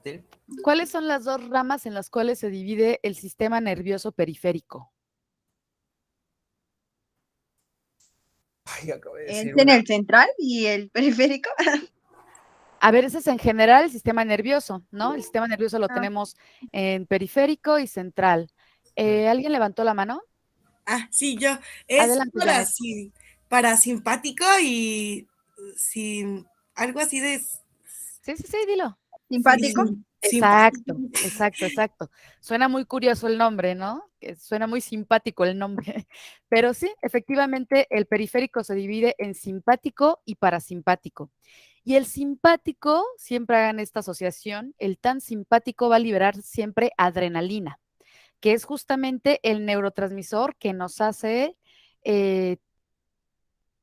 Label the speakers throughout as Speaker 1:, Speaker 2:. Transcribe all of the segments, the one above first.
Speaker 1: adelante.
Speaker 2: ¿Cuáles son las dos ramas en las cuales se divide el sistema nervioso periférico?
Speaker 1: Ay, acabo de
Speaker 3: ¿Es
Speaker 1: decir
Speaker 3: en
Speaker 1: una.
Speaker 3: el central y el periférico?
Speaker 2: A ver, ese es en general el sistema nervioso, ¿no? El sistema nervioso lo
Speaker 3: Ah.
Speaker 2: tenemos en periférico y central. ¿Alguien levantó la mano?
Speaker 4: Sí, yo. Es
Speaker 2: Adelante, Janet.
Speaker 4: parasimpático y algo así de
Speaker 2: Sí, dilo.
Speaker 3: ¿Simpático?
Speaker 2: Exacto, exacto. Suena muy curioso el nombre, ¿no? Suena muy simpático el nombre. Pero sí, efectivamente, el periférico se divide en simpático y parasimpático. Y el simpático, siempre hagan esta asociación, el tan simpático va a liberar siempre adrenalina, que es justamente el neurotransmisor que nos hace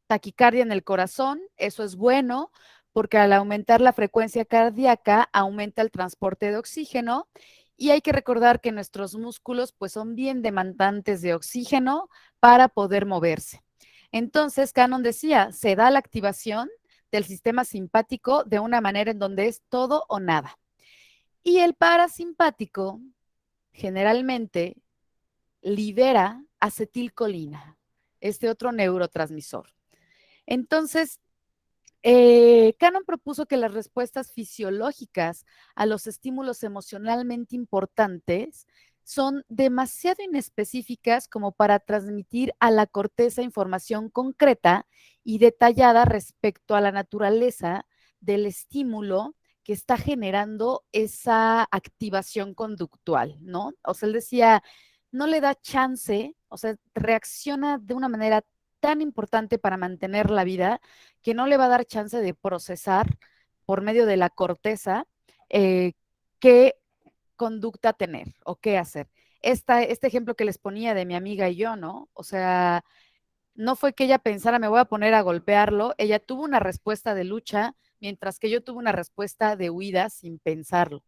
Speaker 2: taquicardia en el corazón. Eso es bueno porque al aumentar la frecuencia cardíaca aumenta el transporte de oxígeno y hay que recordar que nuestros músculos pues son bien demandantes de oxígeno para poder moverse. Entonces, Cannon decía, se da la activación del sistema simpático de una manera en donde es todo o nada. Y el parasimpático generalmente libera acetilcolina, este otro neurotransmisor. Entonces, Cannon propuso que las respuestas fisiológicas a los estímulos emocionalmente importantes son demasiado inespecíficas como para transmitir a la corteza información concreta y detallada respecto a la naturaleza del estímulo que está generando esa activación conductual, ¿no? O sea, él decía, no le da chance, o sea, reacciona de una manera tan importante para mantener la vida que no le va a dar chance de procesar por medio de la corteza qué conducta tener o qué hacer. Este ejemplo que les ponía de mi amiga y yo, ¿no? O sea, no fue que ella pensara, me voy a poner a golpearlo, ella tuvo una respuesta de lucha, mientras que yo tuve una respuesta de huida sin pensarlo.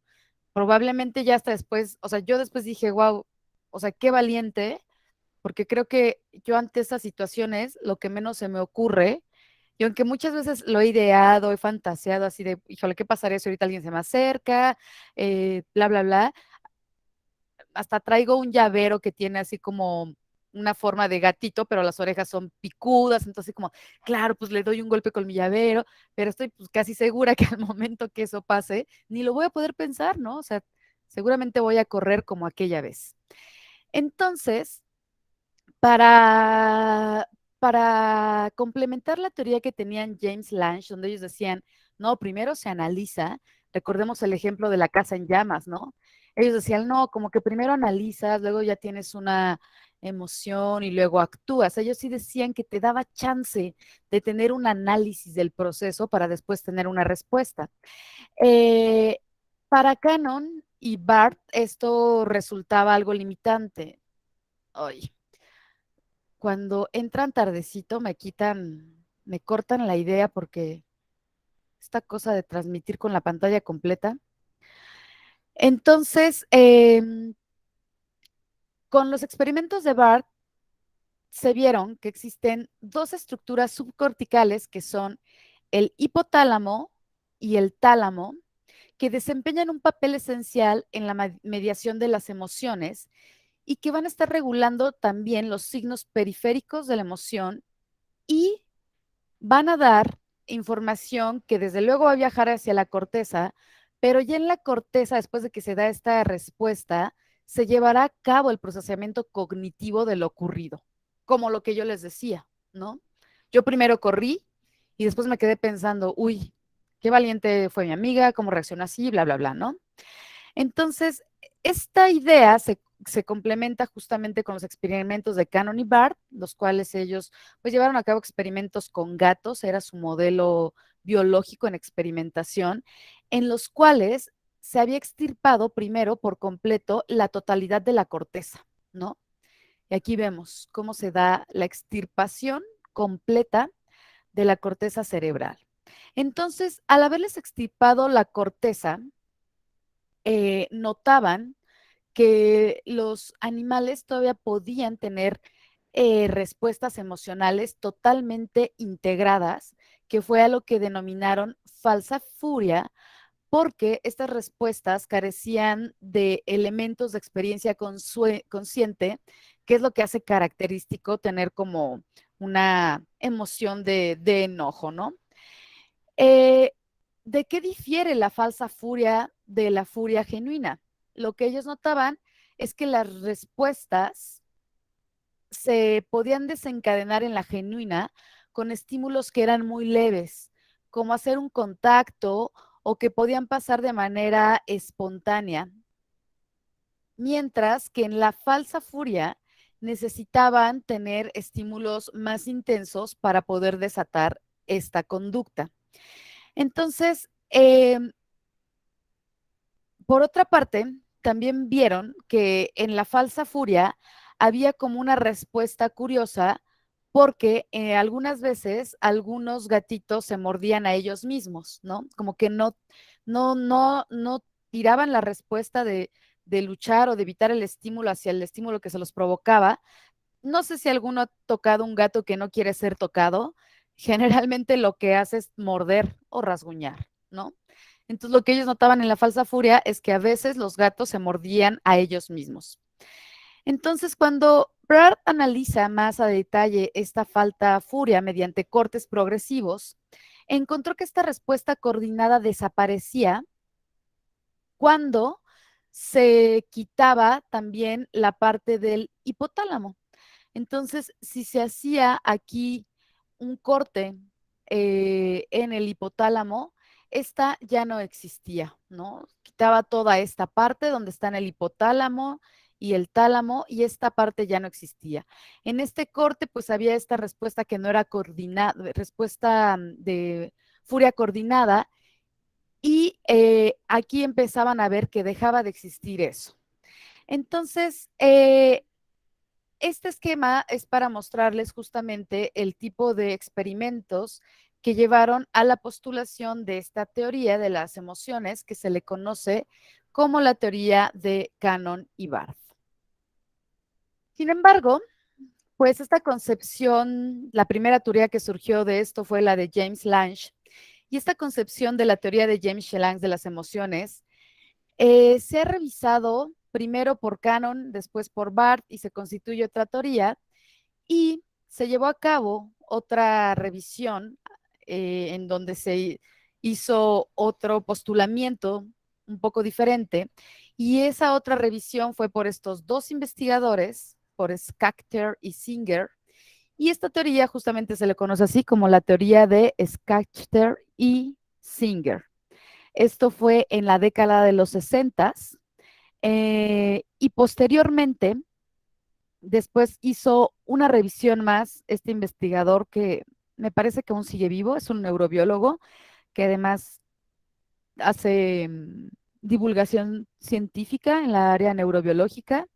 Speaker 2: Probablemente ya hasta después, o sea, yo después dije, wow, o sea, qué valiente, porque creo que yo ante estas situaciones lo que menos se me ocurre, y aunque muchas veces lo he ideado, he fantaseado así de, híjole, ¿qué pasaría si ahorita alguien se me acerca? Bla, bla, bla. Hasta traigo un llavero que tiene así como una forma de gatito, pero las orejas son picudas, entonces como, claro, pues le doy un golpe con mi llavero, pero estoy pues, casi segura que al momento que eso pase, ni lo voy a poder pensar, ¿no? O sea, seguramente voy a correr como aquella vez. Entonces, para, para complementar la teoría que tenían James Lange, donde ellos decían, no, primero se analiza, recordemos el ejemplo de la casa en llamas, ¿no? Ellos decían, no, como que primero analizas, luego ya tienes una emoción y luego actúas. Ellos sí decían que te daba chance de tener un análisis del proceso para después tener una respuesta. Eh, para Cannon y Bart esto resultaba algo limitante. Ay, cuando entran tardecito me cortan la idea porque esta cosa de transmitir con la pantalla completa. Entonces, con los experimentos de Bart, se vieron que existen dos estructuras subcorticales que son el hipotálamo y el tálamo, que desempeñan un papel esencial en la mediación de las emociones y que van a estar regulando también los signos periféricos de la emoción y van a dar información que desde luego va a viajar hacia la corteza, pero ya en la corteza, después de que se da esta respuesta, se llevará a cabo el procesamiento cognitivo de lo ocurrido, como lo que yo les decía, ¿no? Yo primero corrí y después me quedé pensando, uy, qué valiente fue mi amiga, cómo reaccionó así, bla, bla, bla, ¿no? Entonces, esta idea se complementa justamente con los experimentos de Cannon y Bart, los cuales ellos pues llevaron a cabo experimentos con gatos, era su modelo biológico en experimentación, en los cuales se había extirpado primero por completo la totalidad de la corteza, ¿no? Y aquí vemos cómo se da la extirpación completa de la corteza cerebral. Entonces, al haberles extirpado la corteza, notaban que los animales todavía podían tener respuestas emocionales totalmente integradas, que fue a lo que denominaron falsa furia, porque estas respuestas carecían de elementos de experiencia consciente, que es lo que hace característico tener como una emoción de enojo, ¿no? ¿De qué difiere la falsa furia de la furia genuina? Lo que ellos notaban es que las respuestas se podían desencadenar en la genuina con estímulos que eran muy leves, como hacer un contacto o que podían pasar de manera espontánea, mientras que en la falsa furia necesitaban tener estímulos más intensos para poder desatar esta conducta. Entonces, por otra parte, también vieron que en la falsa furia había como una respuesta curiosa porque algunas veces algunos gatitos se mordían a ellos mismos, ¿no? Como que no tiraban la respuesta de luchar o de evitar el estímulo hacia el estímulo que se los provocaba. No sé si alguno ha tocado un gato que no quiere ser tocado. Generalmente lo que hace es morder o rasguñar, ¿no? Entonces lo que ellos notaban en la falsa furia es que a veces los gatos se mordían a ellos mismos. Entonces, cuando Brad analiza más a detalle esta falta furia mediante cortes progresivos, encontró que esta respuesta coordinada desaparecía cuando se quitaba también la parte del hipotálamo. Entonces, si se hacía aquí un corte en el hipotálamo, esta ya no existía, ¿no? Quitaba toda esta parte donde están el hipotálamo y el tálamo, y esta parte ya no existía. En este corte, pues había esta respuesta que no era coordinada, respuesta de furia coordinada, y aquí empezaban a ver que dejaba de existir eso. Entonces, este esquema es para mostrarles justamente el tipo de experimentos que llevaron a la postulación de esta teoría de las emociones que se le conoce como la teoría de Cannon y Barth. Sin embargo, pues esta concepción, la primera teoría que surgió de esto fue la de James Lange, y esta concepción de la teoría de James Lange de las emociones se ha revisado primero por Cannon, después por Barth, y se constituye otra teoría, y se llevó a cabo otra revisión en donde se hizo otro postulamiento un poco diferente, y esa otra revisión fue por estos dos investigadores, por Schachter y Singer, y esta teoría justamente se le conoce así como la teoría de Schachter y Singer. Esto fue en la década de los 60 y posteriormente, después hizo una revisión más este investigador que me parece que aún sigue vivo, es un neurobiólogo que además hace divulgación científica en la área neurobiológica,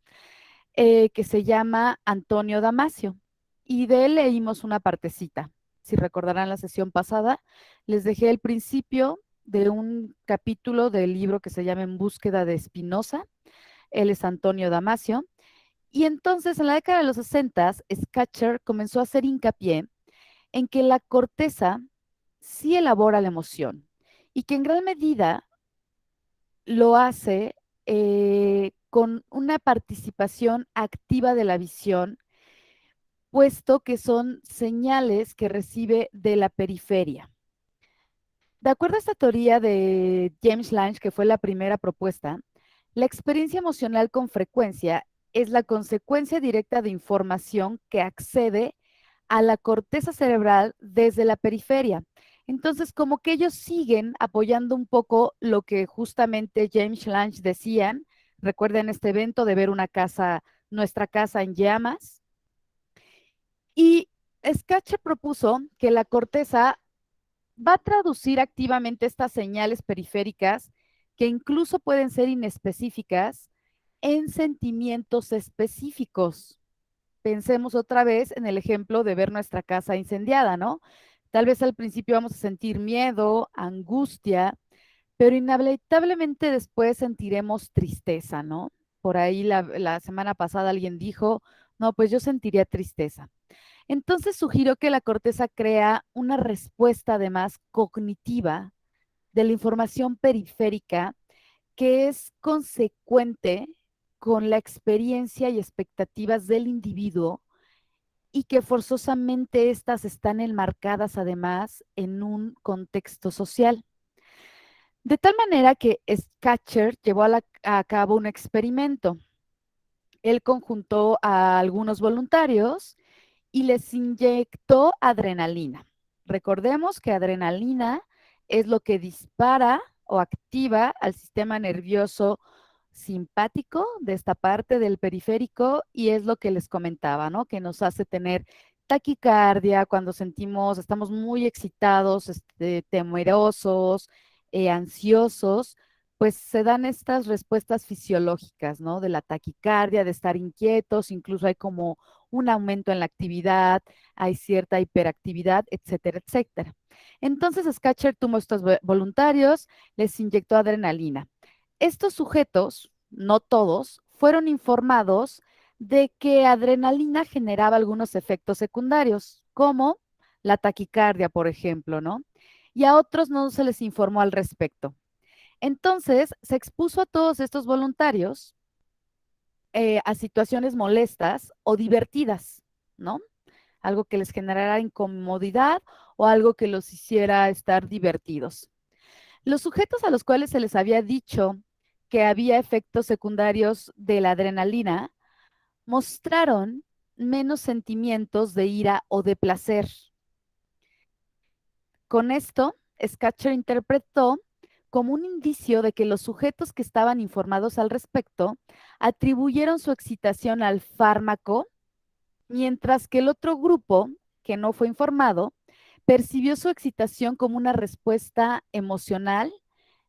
Speaker 2: que se llama Antonio Damasio. Y de él leímos una partecita. Si recordarán la sesión pasada, les dejé el principio de un capítulo del libro que se llama En búsqueda de Spinoza. Él es Antonio Damasio. Y entonces, en la década de los 60, Schachter comenzó a hacer hincapié en que la corteza sí elabora la emoción y que en gran medida lo hace con una participación activa de la visión, puesto que son señales que recibe de la periferia. De acuerdo a esta teoría de James Lange, que fue la primera propuesta, la experiencia emocional con frecuencia es la consecuencia directa de información que accede a la corteza cerebral desde la periferia. Entonces, como que ellos siguen apoyando un poco lo que justamente James Lange decían. Recuerden este evento de ver una casa, nuestra casa en llamas. Y Schachter propuso que la corteza va a traducir activamente estas señales periféricas, que incluso pueden ser inespecíficas, en sentimientos específicos. Pensemos otra vez en el ejemplo de ver nuestra casa incendiada, ¿no? Tal vez al principio vamos a sentir miedo, angustia, pero inevitablemente después sentiremos tristeza, ¿no? Por ahí la semana pasada alguien dijo, no, pues yo sentiría tristeza. Entonces sugirió que la corteza crea una respuesta además cognitiva de la información periférica que es consecuente con la experiencia y expectativas del individuo y que forzosamente estas están enmarcadas además en un contexto social. De tal manera que Scatcherd llevó a cabo un experimento. Él conjuntó a algunos voluntarios y les inyectó adrenalina. Recordemos que adrenalina es lo que dispara o activa al sistema nervioso simpático de esta parte del periférico y es lo que les comentaba, ¿no? Que nos hace tener taquicardia cuando sentimos, estamos muy excitados, temerosos, ansiosos, pues se dan estas respuestas fisiológicas, ¿no? De la taquicardia, de estar inquietos, incluso hay como un aumento en la actividad, hay cierta hiperactividad, etcétera, etcétera. Entonces, Scatcherd tomó estos voluntarios, les inyectó adrenalina. Estos sujetos, no todos, fueron informados de que adrenalina generaba algunos efectos secundarios, como la taquicardia, por ejemplo, ¿no? Y a otros no se les informó al respecto. Entonces, se expuso a todos estos voluntarios a situaciones molestas o divertidas, ¿no? Algo que les generara incomodidad o algo que los hiciera estar divertidos. Los sujetos a los cuales se les había dicho que había efectos secundarios de la adrenalina mostraron menos sentimientos de ira o de placer. Con esto, Scatcherd interpretó como un indicio de que los sujetos que estaban informados al respecto atribuyeron su excitación al fármaco, mientras que el otro grupo, que no fue informado, percibió su excitación como una respuesta emocional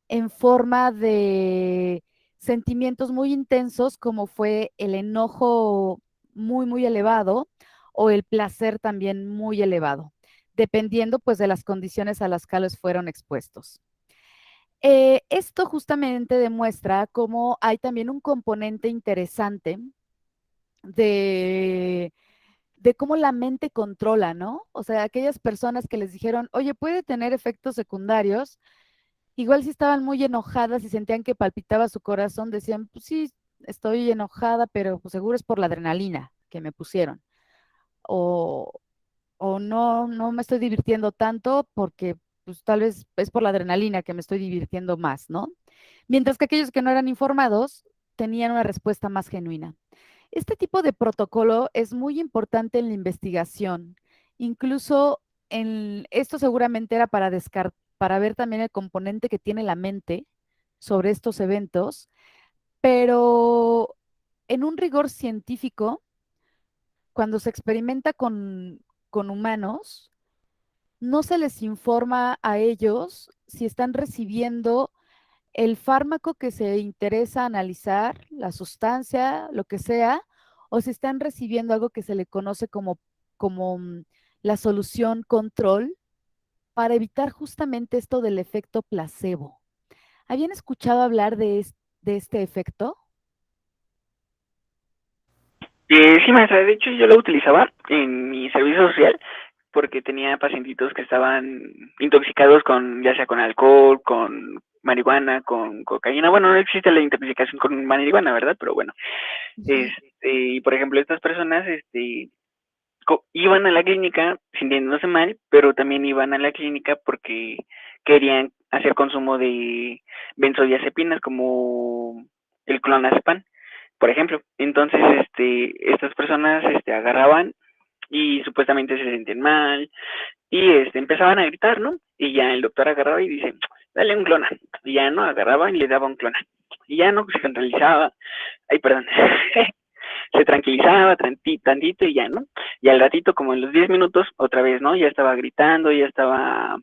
Speaker 2: en forma de sentimientos muy intensos, como fue el enojo muy, muy elevado o el placer también muy elevado, dependiendo pues de las condiciones a las cuales fueron expuestos. Esto justamente demuestra cómo hay también un componente interesante de cómo la mente controla, ¿no? O sea, aquellas personas que les dijeron, oye, puede tener efectos secundarios, igual si estaban muy enojadas y sentían que palpitaba su corazón, decían, pues sí, estoy enojada, pero pues seguro es por la adrenalina que me pusieron. O, no me estoy divirtiendo tanto porque pues tal vez es por la adrenalina que me estoy divirtiendo más, ¿no? Mientras que aquellos que no eran informados tenían una respuesta más genuina. Este tipo de protocolo es muy importante en la investigación. Incluso esto seguramente era para ver también el componente que tiene la mente sobre estos eventos, pero en un rigor científico, cuando se experimenta con humanos, no se les informa a ellos si están recibiendo el fármaco que se interesa analizar, la sustancia, lo que sea, o si están recibiendo algo que se le conoce como la solución control para evitar justamente esto del efecto placebo. ¿Habían escuchado hablar de este efecto?
Speaker 5: Sí, maestra, de hecho yo lo utilizaba en mi servicio social porque tenía pacientitos que estaban intoxicados con, ya sea con alcohol, con marihuana, con cocaína. Bueno, no existe la intoxicación con marihuana, ¿verdad? Pero bueno, y por ejemplo, estas personas, iban a la clínica sintiéndose mal, pero también iban a la clínica porque querían hacer consumo de benzodiazepinas como el clonazepam, por ejemplo. Entonces, estas personas, agarraban y supuestamente se sentían mal y, empezaban a gritar, ¿no? Y ya el doctor agarraba y dice, dale un clona. Y ya no, agarraba y le daba un clona. Y ya no, se centralizaba. Ay, perdón. Se tranquilizaba tantito y ya, ¿no? Y al ratito, como en los 10 minutos, otra vez, ¿no? Ya estaba gritando, ya estaba,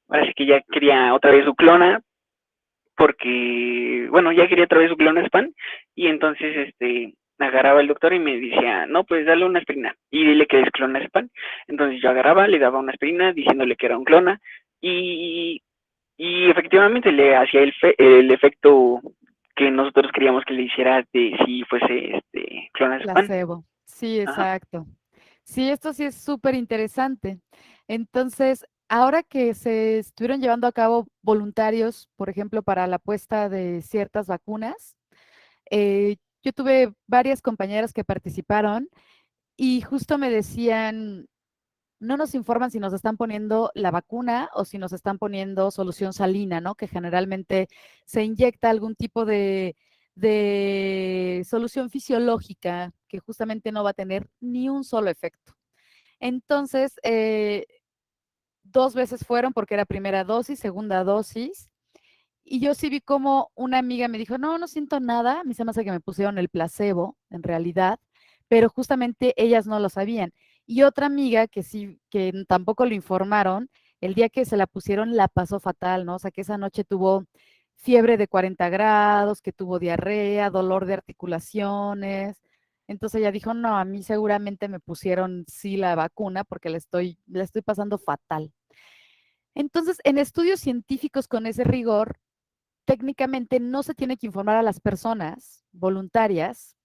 Speaker 5: ahora sí que ya quería otra vez su clona, porque, bueno, ya quería otra vez su clona spam, y entonces, agarraba el doctor y me decía, no, pues dale una aspirina, y dile que es clona spam. Entonces yo agarraba, le daba una aspirina, diciéndole que era un clona, y efectivamente le hacía el efecto que nosotros queríamos que le hiciera de si fuese clonazepam.
Speaker 2: Placebo. Sí,
Speaker 5: Ajá.
Speaker 2: exacto. Sí, esto sí es súper interesante. Entonces, ahora que se estuvieron llevando a cabo voluntarios, por ejemplo, para la puesta de ciertas vacunas, yo tuve varias compañeras que participaron y justo me decían, no nos informan si nos están poniendo la vacuna o si nos están poniendo solución salina, ¿no? Que generalmente se inyecta algún tipo de solución fisiológica que justamente no va a tener ni un solo efecto. Entonces, 2 veces fueron porque era primera dosis, segunda dosis, y yo sí vi como una amiga me dijo, no, no siento nada, a mí se me hace que me pusieron el placebo, en realidad, pero justamente ellas no lo sabían. Y otra amiga que sí, que tampoco lo informaron, el día que se la pusieron la pasó fatal, ¿no? O sea, que esa noche tuvo fiebre de 40 grados, que tuvo diarrea, dolor de articulaciones. Entonces ella dijo, no, a mí seguramente me pusieron sí la vacuna porque la estoy pasando fatal. Entonces, en estudios científicos con ese rigor, técnicamente no se tiene que informar a las personas voluntarias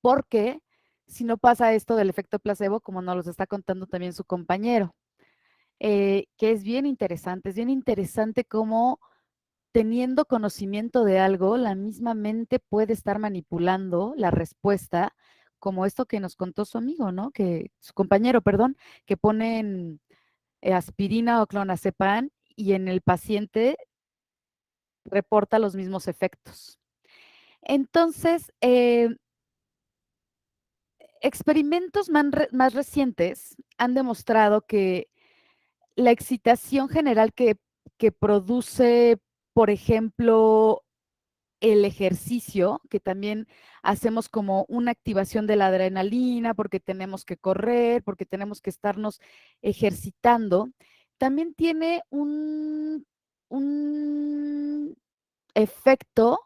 Speaker 2: porque si no pasa esto del efecto placebo, como nos los está contando también su compañero, que es bien interesante cómo teniendo conocimiento de algo, la misma mente puede estar manipulando la respuesta, como esto que nos contó su amigo, ¿no? Que su compañero, perdón, que ponen aspirina o clonazepam y en el paciente reporta los mismos efectos. Entonces, experimentos más recientes han demostrado que la excitación general que produce, por ejemplo, el ejercicio, que también hacemos como una activación de la adrenalina, porque tenemos que correr, porque tenemos que estarnos ejercitando, también tiene un efecto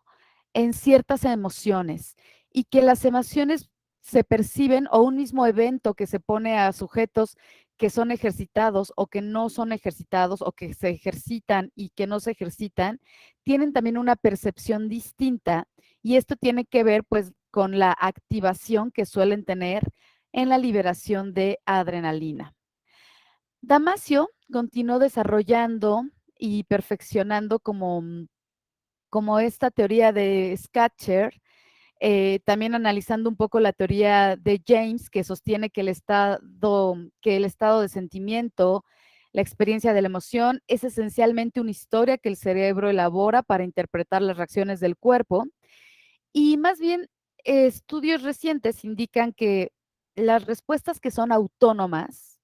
Speaker 2: en ciertas emociones y que las emociones se perciben o un mismo evento que se pone a sujetos que son ejercitados o que no son ejercitados o que se ejercitan y que no se ejercitan, tienen también una percepción distinta y esto tiene que ver pues con la activación que suelen tener en la liberación de adrenalina. Damasio continuó desarrollando y perfeccionando como esta teoría de Scatcher, también analizando un poco la teoría de James, que sostiene que el estado de sentimiento, la experiencia de la emoción, es esencialmente una historia que el cerebro elabora para interpretar las reacciones del cuerpo. Y más bien, estudios recientes indican que las respuestas que son autónomas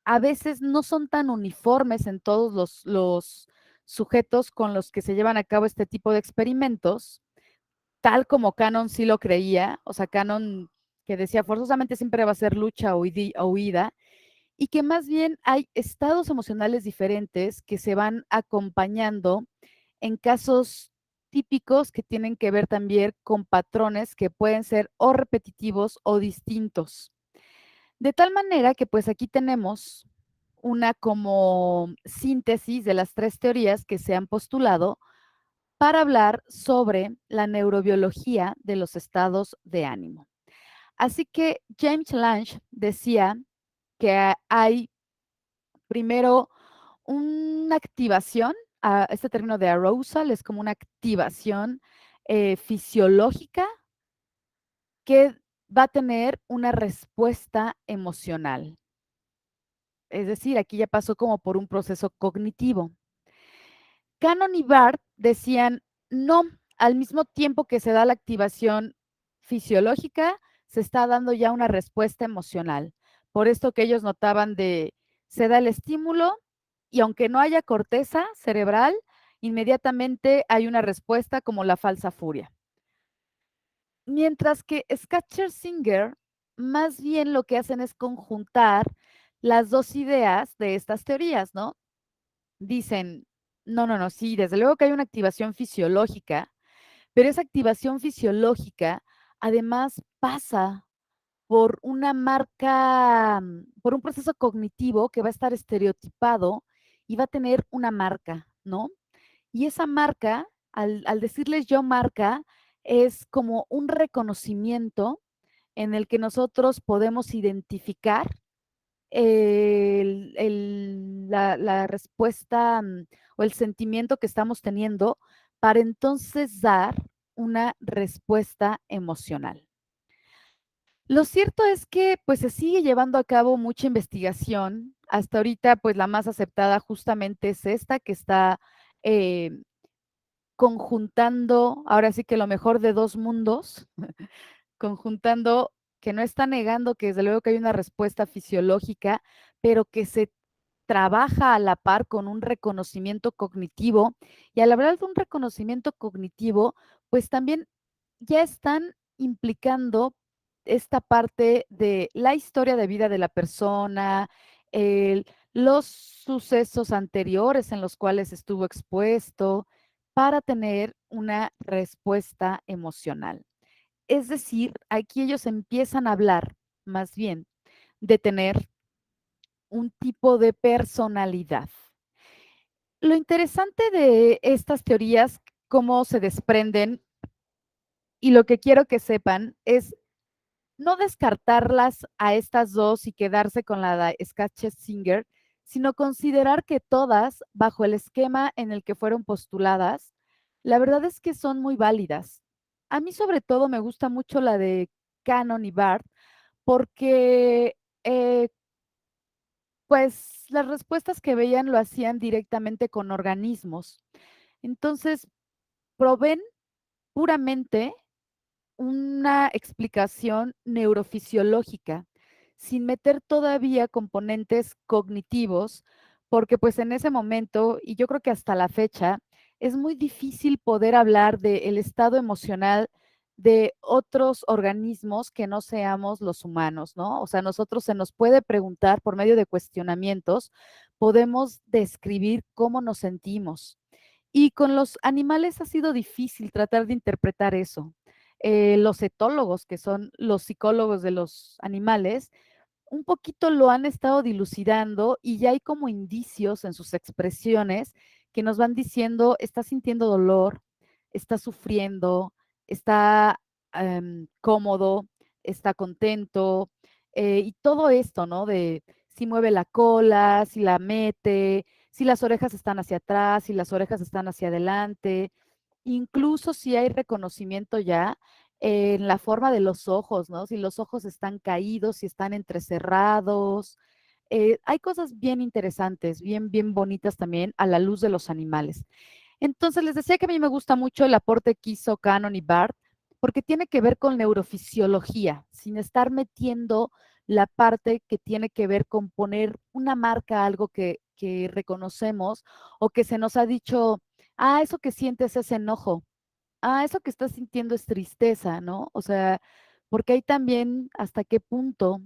Speaker 2: a veces no son tan uniformes en todos los sujetos con los que se llevan a cabo este tipo de experimentos, tal como Cannon sí lo creía, o sea, Cannon que decía forzosamente siempre va a ser lucha o huida, y que más bien hay estados emocionales diferentes que se van acompañando en casos típicos que tienen que ver también con patrones que pueden ser o repetitivos o distintos. De tal manera que pues aquí tenemos una como síntesis de las 3 teorías que se han postulado para hablar sobre la neurobiología de los estados de ánimo. Así que James Lange decía que hay primero una activación, este término de arousal es como una activación fisiológica que va a tener una respuesta emocional. Es decir, aquí ya pasó como por un proceso cognitivo. Cannon y Barth decían, no, al mismo tiempo que se da la activación fisiológica, se está dando ya una respuesta emocional. Por esto que ellos notaban se da el estímulo y aunque no haya corteza cerebral, inmediatamente hay una respuesta como la falsa furia. Mientras que Scatcher-Singer más bien lo que hacen es conjuntar las 2 ideas de estas teorías, ¿no? Dicen, no, sí, desde luego que hay una activación fisiológica, pero esa activación fisiológica además pasa por una marca, por un proceso cognitivo que va a estar estereotipado y va a tener una marca, ¿no? Y esa marca, al decirles yo marca, es como un reconocimiento en el que nosotros podemos identificar la respuesta o el sentimiento que estamos teniendo para entonces dar una respuesta emocional. Lo cierto es que pues se sigue llevando a cabo mucha investigación. Hasta ahorita pues la más aceptada justamente es esta que está conjuntando, ahora sí que lo mejor de dos mundos, conjuntando que no está negando que desde luego que hay una respuesta fisiológica, pero que se trabaja a la par con un reconocimiento cognitivo. Y al hablar de un reconocimiento cognitivo, pues también ya están implicando esta parte de la historia de vida de la persona, los sucesos anteriores en los cuales estuvo expuesto para tener una respuesta emocional. Es decir, aquí ellos empiezan a hablar más bien de tener un tipo de personalidad. Lo interesante de estas teorías, cómo se desprenden, y lo que quiero que sepan es no descartarlas a estas dos y quedarse con la de Schatz-Singer, sino considerar que todas, bajo el esquema en el que fueron postuladas, la verdad es que son muy válidas. A mí sobre todo me gusta mucho la de Cannon y Barth, porque pues las respuestas que veían lo hacían directamente con organismos. Entonces, proveen puramente una explicación neurofisiológica, sin meter todavía componentes cognitivos, porque pues en ese momento, y yo creo que hasta la fecha, es muy difícil poder hablar del estado emocional de otros organismos que no seamos los humanos, ¿no? O sea, nosotros se nos puede preguntar por medio de cuestionamientos, podemos describir cómo nos sentimos. Y con los animales ha sido difícil tratar de interpretar eso. Los etólogos, que son los psicólogos de los animales, un poquito lo han estado dilucidando y ya hay como indicios en sus expresiones que nos van diciendo, está sintiendo dolor, está sufriendo, está cómodo, está contento, y todo esto, ¿no? De si mueve la cola, si la mete, si las orejas están hacia atrás, si las orejas están hacia adelante, incluso si hay reconocimiento ya en la forma de los ojos, ¿no? Si los ojos están caídos, si están entrecerrados. Hay cosas bien interesantes, bien bonitas también a la luz de los animales. Entonces, les decía que a mí me gusta mucho el aporte que hizo Cannon y Barth, porque tiene que ver con neurofisiología, sin estar metiendo la parte que tiene que ver con poner una marca a algo que reconocemos o que se nos ha dicho, eso que sientes es enojo, eso que estás sintiendo es tristeza, ¿no? O sea, porque hay también hasta qué punto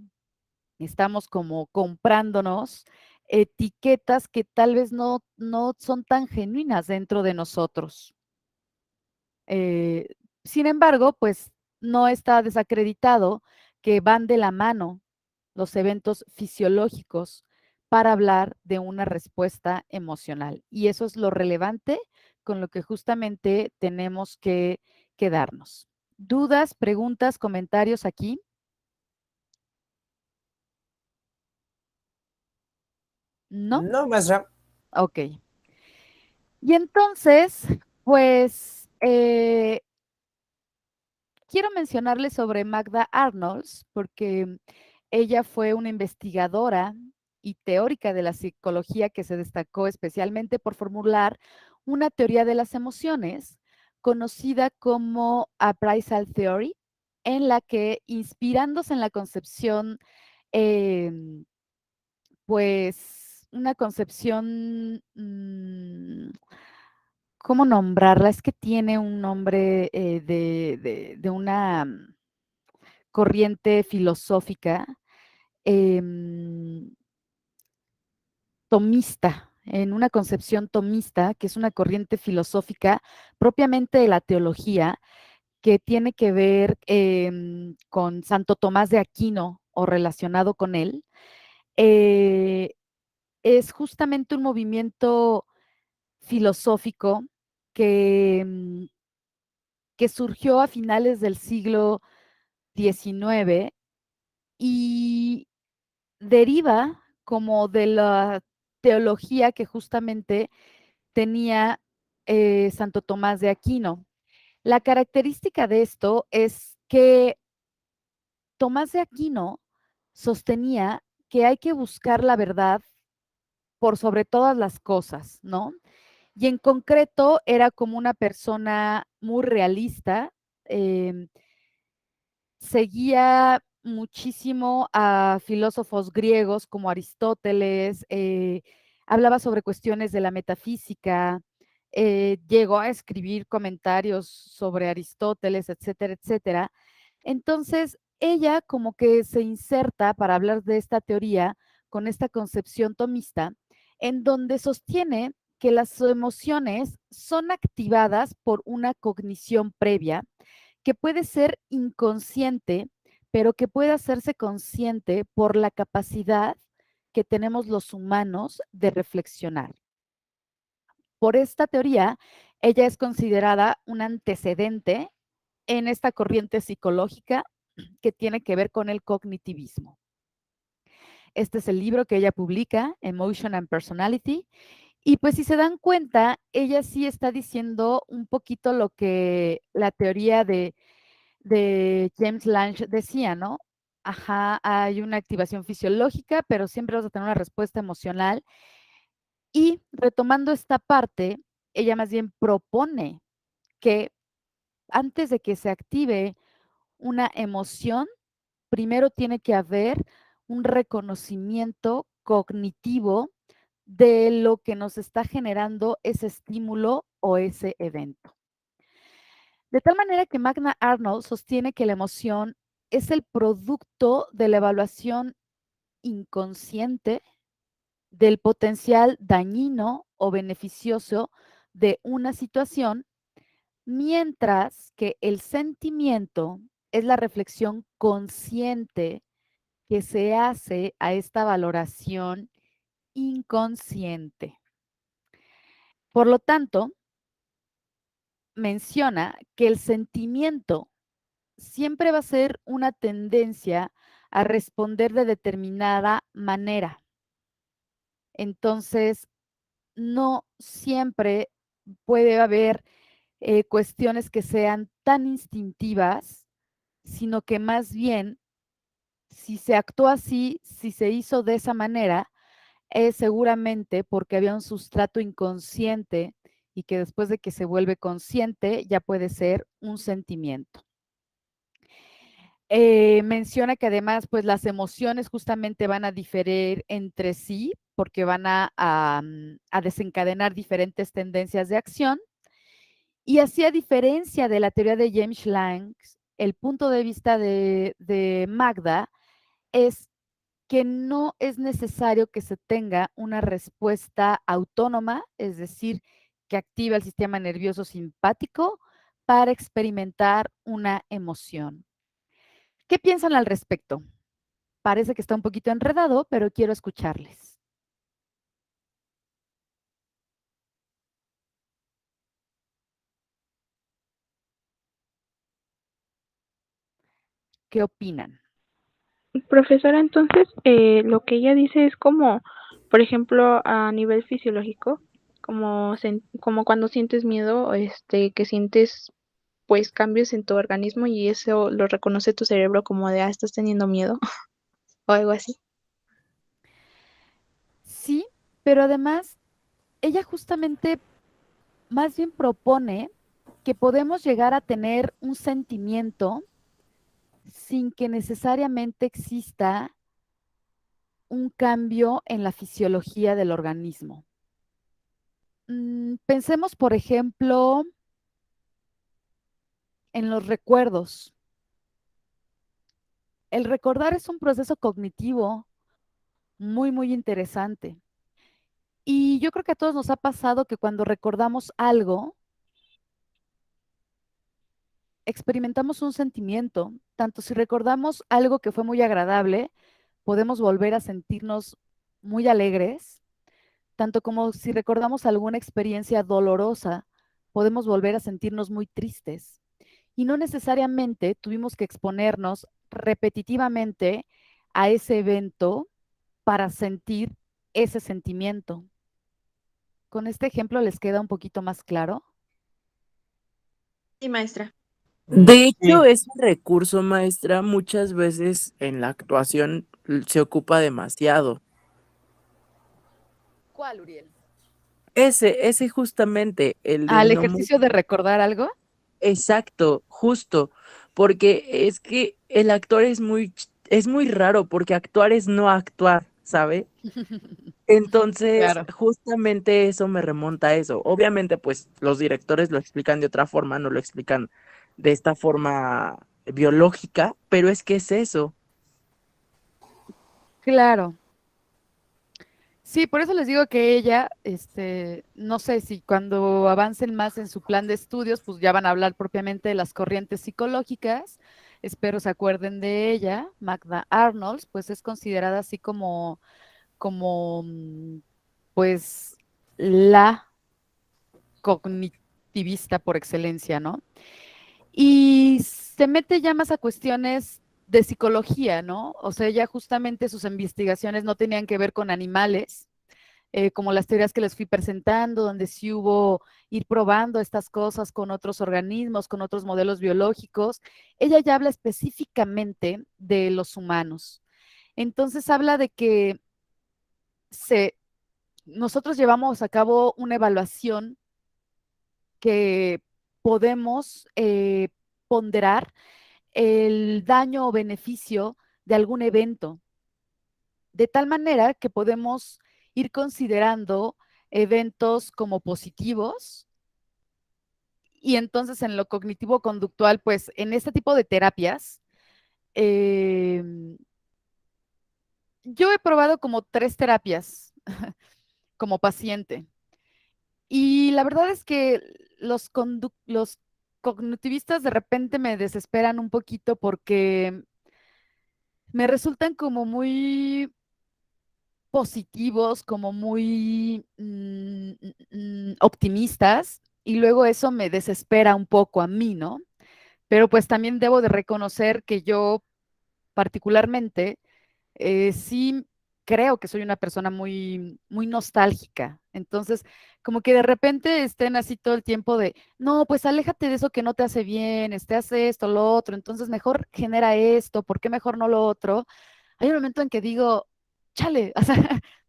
Speaker 2: estamos como comprándonos etiquetas que tal vez no son tan genuinas dentro de nosotros. Sin embargo, pues no está desacreditado que van de la mano los eventos fisiológicos para hablar de una respuesta emocional. Y eso es lo relevante con lo que justamente tenemos que quedarnos. ¿Dudas, preguntas, comentarios aquí? ¿No?
Speaker 1: No, maestra.
Speaker 2: Ok. Y entonces, pues, quiero mencionarles sobre Magda Arnolds, porque ella fue una investigadora y teórica de la psicología que se destacó especialmente por formular una teoría de las emociones conocida como Appraisal Theory, en la que, inspirándose en la concepción, pues, una concepción, ¿cómo nombrarla? Es que tiene un nombre de una corriente filosófica tomista, en una concepción tomista, que es una corriente filosófica propiamente de la teología, que tiene que ver con Santo Tomás de Aquino o relacionado con él. Es justamente un movimiento filosófico que, que surgió a finales del siglo XIX y deriva como de la teología que justamente tenía Santo Tomás de Aquino. La característica de esto es que Tomás de Aquino sostenía que hay que buscar la verdad por sobre todas las cosas, ¿no? Y en concreto era como una persona muy realista, seguía muchísimo a filósofos griegos como Aristóteles, hablaba sobre cuestiones de la metafísica, llegó a escribir comentarios sobre Aristóteles, etcétera, etcétera. Entonces, ella como que se inserta para hablar de esta teoría con esta concepción tomista, en donde sostiene que las emociones son activadas por una cognición previa que puede ser inconsciente, pero que puede hacerse consciente por la capacidad que tenemos los humanos de reflexionar. Por esta teoría, ella es considerada un antecedente en esta corriente psicológica que tiene que ver con el cognitivismo. Este es el libro que ella publica, Emotion and Personality, y pues si se dan cuenta, ella sí está diciendo un poquito lo que la teoría de James Lange decía, ¿no? Ajá, hay una activación fisiológica, pero siempre vas a tener una respuesta emocional. Y retomando esta parte, ella más bien propone que antes de que se active una emoción, primero tiene que haber un reconocimiento cognitivo de lo que nos está generando ese estímulo o ese evento. De tal manera que Magna Arnold sostiene que la emoción es el producto de la evaluación inconsciente del potencial dañino o beneficioso de una situación, mientras que el sentimiento es la reflexión consciente que se hace a esta valoración inconsciente. Por lo tanto, menciona que el sentimiento siempre va a ser una tendencia a responder de determinada manera. Entonces, no siempre puede haber cuestiones que sean tan instintivas, sino que más bien, si se actuó así, si se hizo de esa manera, es seguramente porque había un sustrato inconsciente y que después de que se vuelve consciente ya puede ser un sentimiento. Menciona que además, pues las emociones justamente van a diferir entre sí porque van a desencadenar diferentes tendencias de acción. Y así, a diferencia de la teoría de James Lange, el punto de vista de Magda es que no es necesario que se tenga una respuesta autónoma, es decir, que active el sistema nervioso simpático para experimentar una emoción. ¿Qué piensan al respecto? Parece que está un poquito enredado, pero quiero escucharles. ¿Qué opinan?
Speaker 6: Profesora, entonces, lo que ella dice es como, por ejemplo, a nivel fisiológico, como cuando sientes miedo, que sientes pues cambios en tu organismo y eso lo reconoce tu cerebro como de, estás teniendo miedo o algo así.
Speaker 2: Sí, pero además ella justamente más bien propone que podemos llegar a tener un sentimiento sin que necesariamente exista un cambio en la fisiología del organismo. Pensemos, por ejemplo, en los recuerdos. El recordar es un proceso cognitivo muy, muy interesante. Y yo creo que a todos nos ha pasado que cuando recordamos algo, experimentamos un sentimiento. Tanto si recordamos algo que fue muy agradable, podemos volver a sentirnos muy alegres, tanto como si recordamos alguna experiencia dolorosa, podemos volver a sentirnos muy tristes. Y no necesariamente tuvimos que exponernos repetitivamente a ese evento para sentir ese sentimiento. ¿Con este ejemplo les queda un poquito más claro?
Speaker 3: Sí, maestra.
Speaker 7: De hecho, ese recurso, maestra, muchas veces en la actuación se ocupa demasiado.
Speaker 2: ¿Cuál, Uriel?
Speaker 7: Ese justamente, el de
Speaker 2: ¿Al
Speaker 7: no
Speaker 2: ejercicio de recordar algo?
Speaker 7: exacto, justo, porque es que el actor es muy raro, porque actuar es no actuar, ¿sabe? Entonces,
Speaker 2: Claro.
Speaker 7: justamente eso me remonta a eso. Obviamente, pues los directores lo explican de otra forma, no lo explican de esta forma biológica, pero es que es eso.
Speaker 2: Claro. Sí, por eso les digo que ella, no sé si cuando avancen más en su plan de estudios, pues ya van a hablar propiamente de las corrientes psicológicas. Espero se acuerden de ella, Magda Arnolds, pues es considerada así como, pues, la cognitivista por excelencia, ¿no? Y se mete ya más a cuestiones de psicología, ¿no? O sea, ya justamente sus investigaciones no tenían que ver con animales, como las teorías que les fui presentando, donde sí hubo ir probando estas cosas con otros organismos, con otros modelos biológicos. Ella ya habla específicamente de los humanos. Entonces habla de que nosotros llevamos a cabo una evaluación que podemos ponderar el daño o beneficio de algún evento, de tal manera que podemos ir considerando eventos como positivos y entonces en lo cognitivo-conductual, pues en este tipo de terapias, eh, yo he probado como 3 terapias como paciente y la verdad es que los cognitivistas de repente me desesperan un poquito porque me resultan como muy positivos, como muy optimistas, y luego eso me desespera un poco a mí, ¿no? Pero pues también debo de reconocer que yo particularmente sí creo que soy una persona muy, muy nostálgica. Entonces, como que de repente estén así todo el tiempo de, no, pues aléjate de eso que no te hace bien, hace esto, lo otro, entonces mejor genera esto, ¿por qué mejor no lo otro? Hay un momento en que digo, chale, o sea,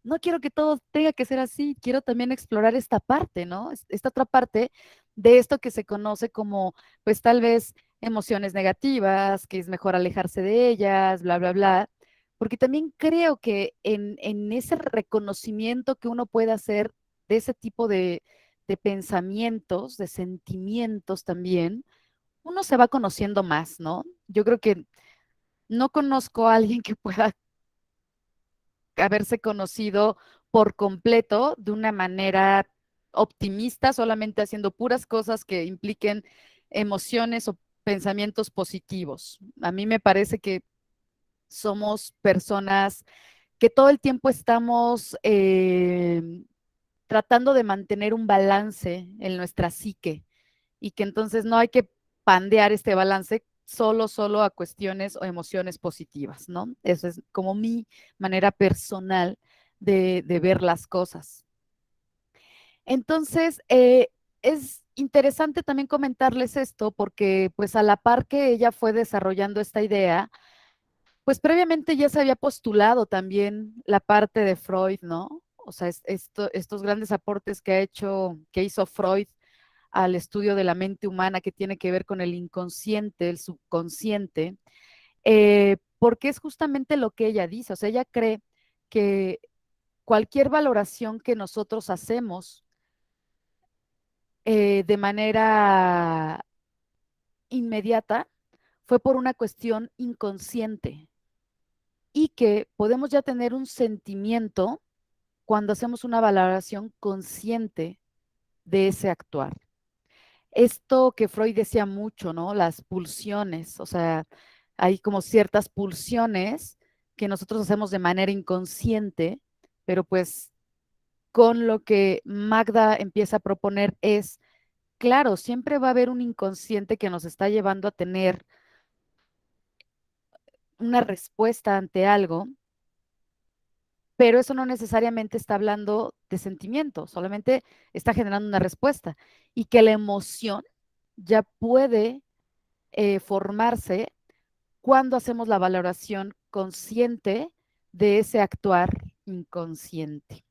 Speaker 2: no quiero que todo tenga que ser así, quiero también explorar esta parte, ¿no? Esta otra parte de esto que se conoce como, pues tal vez emociones negativas, que es mejor alejarse de ellas, bla, bla, bla, porque también creo que en ese reconocimiento que uno puede hacer de ese tipo de pensamientos, de sentimientos también, uno se va conociendo más, ¿no? Yo creo que no conozco a alguien que pueda haberse conocido por completo de una manera optimista, solamente haciendo puras cosas que impliquen emociones o pensamientos positivos. A mí me parece que somos personas que todo el tiempo estamos tratando de mantener un balance en nuestra psique y que entonces no hay que pandear este balance solo a cuestiones o emociones positivas, ¿no? Eso es como mi manera personal de ver las cosas. Entonces, es interesante también comentarles esto porque pues a la par que ella fue desarrollando esta idea, pues previamente ya se había postulado también la parte de Freud, ¿no? O sea, estos grandes aportes que hizo Freud al estudio de la mente humana que tiene que ver con el inconsciente, el subconsciente, porque es justamente lo que ella dice, o sea, ella cree que cualquier valoración que nosotros hacemos de manera inmediata fue por una cuestión inconsciente y que podemos ya tener un sentimiento cuando hacemos una valoración consciente de ese actuar. Esto que Freud decía mucho, ¿no? Las pulsiones, o sea, hay como ciertas pulsiones que nosotros hacemos de manera inconsciente, pero pues con lo que Magda empieza a proponer es, claro, siempre va a haber un inconsciente que nos está llevando a tener una respuesta ante algo, pero eso no necesariamente está hablando de sentimiento, solamente está generando una respuesta y que la emoción ya puede formarse cuando hacemos la valoración consciente de ese actuar inconsciente.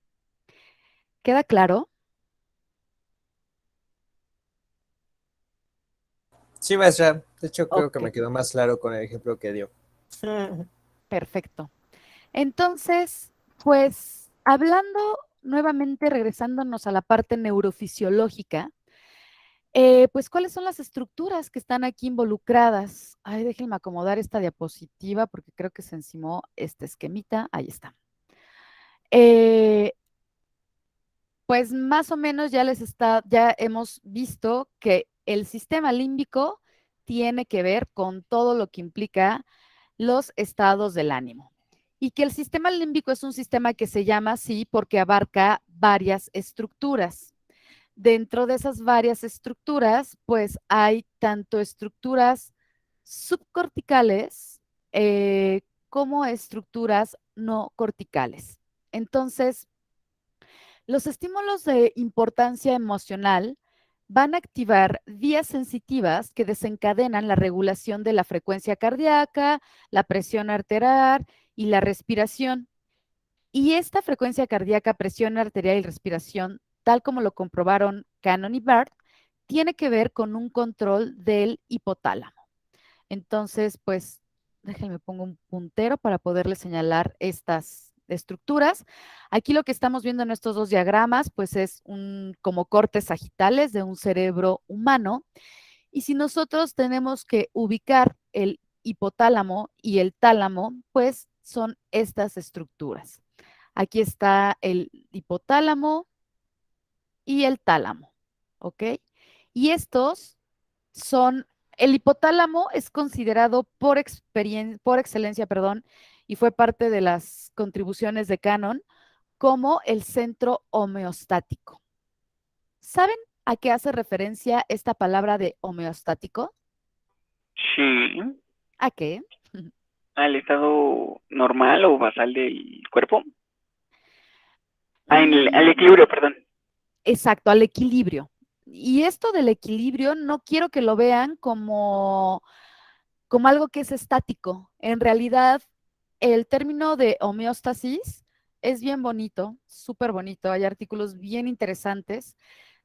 Speaker 2: ¿Queda claro?
Speaker 1: Sí, maestra. De hecho, creo que
Speaker 2: Ok.
Speaker 1: me quedó más claro con el ejemplo que dio.
Speaker 2: Perfecto. Entonces, pues hablando nuevamente, regresándonos a la parte neurofisiológica, pues ¿cuáles son las estructuras que están aquí involucradas? Ay, déjenme acomodar esta diapositiva porque creo que se encimó este esquemita. Ahí está. Pues más o menos ya hemos visto que el sistema límbico tiene que ver con todo lo que implica los estados del ánimo. Y que el sistema límbico es un sistema que se llama así porque abarca varias estructuras. Dentro de esas varias estructuras, pues hay tanto estructuras subcorticales como estructuras no corticales. Entonces, los estímulos de importancia emocional van a activar vías sensitivas que desencadenan la regulación de la frecuencia cardíaca, la presión arterial y la respiración. Y esta frecuencia cardíaca, presión arterial y respiración, tal como lo comprobaron Cannon y Barth, tiene que ver con un control del hipotálamo. Entonces, pues, déjenme pongo un puntero para poderle señalar estas estructuras. Aquí lo que estamos viendo en estos dos diagramas, pues es como cortes sagitales de un cerebro humano. Y si nosotros tenemos que ubicar el hipotálamo y el tálamo, pues son estas estructuras. Aquí está el hipotálamo y el tálamo, ¿ok? Y estos son, el hipotálamo es considerado por excelencia, y fue parte de las contribuciones de Cannon, como el centro homeostático. ¿Saben a qué hace referencia esta palabra de homeostático?
Speaker 5: Sí,
Speaker 2: ¿A qué?
Speaker 5: al estado normal o basal del cuerpo. Al equilibrio, perdón.
Speaker 2: Exacto, al equilibrio. Y esto del equilibrio no quiero que lo vean como algo que es estático. En realidad, el término de homeostasis es bien bonito, súper bonito. Hay artículos bien interesantes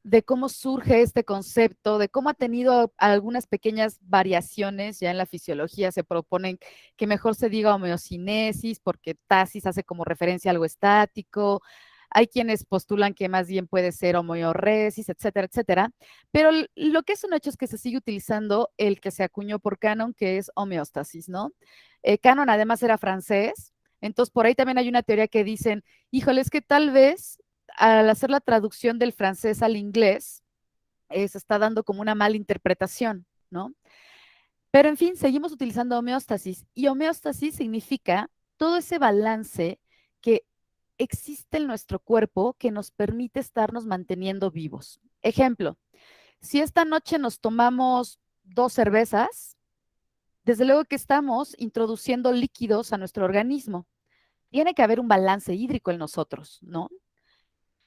Speaker 2: de cómo surge este concepto, de cómo ha tenido algunas pequeñas variaciones ya en la fisiología. Se proponen que mejor se diga homeocinesis porque tasis hace como referencia a algo estático. Hay quienes postulan que más bien puede ser homeoresis, etcétera, etcétera. Pero lo que es un hecho es que se sigue utilizando el que se acuñó por Cannon, que es homeostasis, ¿no? Cannon además era francés, entonces por ahí también hay una teoría que dicen, híjole, es que tal vez al hacer la traducción del francés al inglés, se está dando como una mala interpretación, ¿no? Pero en fin, seguimos utilizando homeostasis y homeostasis significa todo ese balance que existe en nuestro cuerpo que nos permite estarnos manteniendo vivos. Ejemplo, si esta noche nos tomamos 2 cervezas, desde luego que estamos introduciendo líquidos a nuestro organismo. Tiene que haber un balance hídrico en nosotros, ¿no?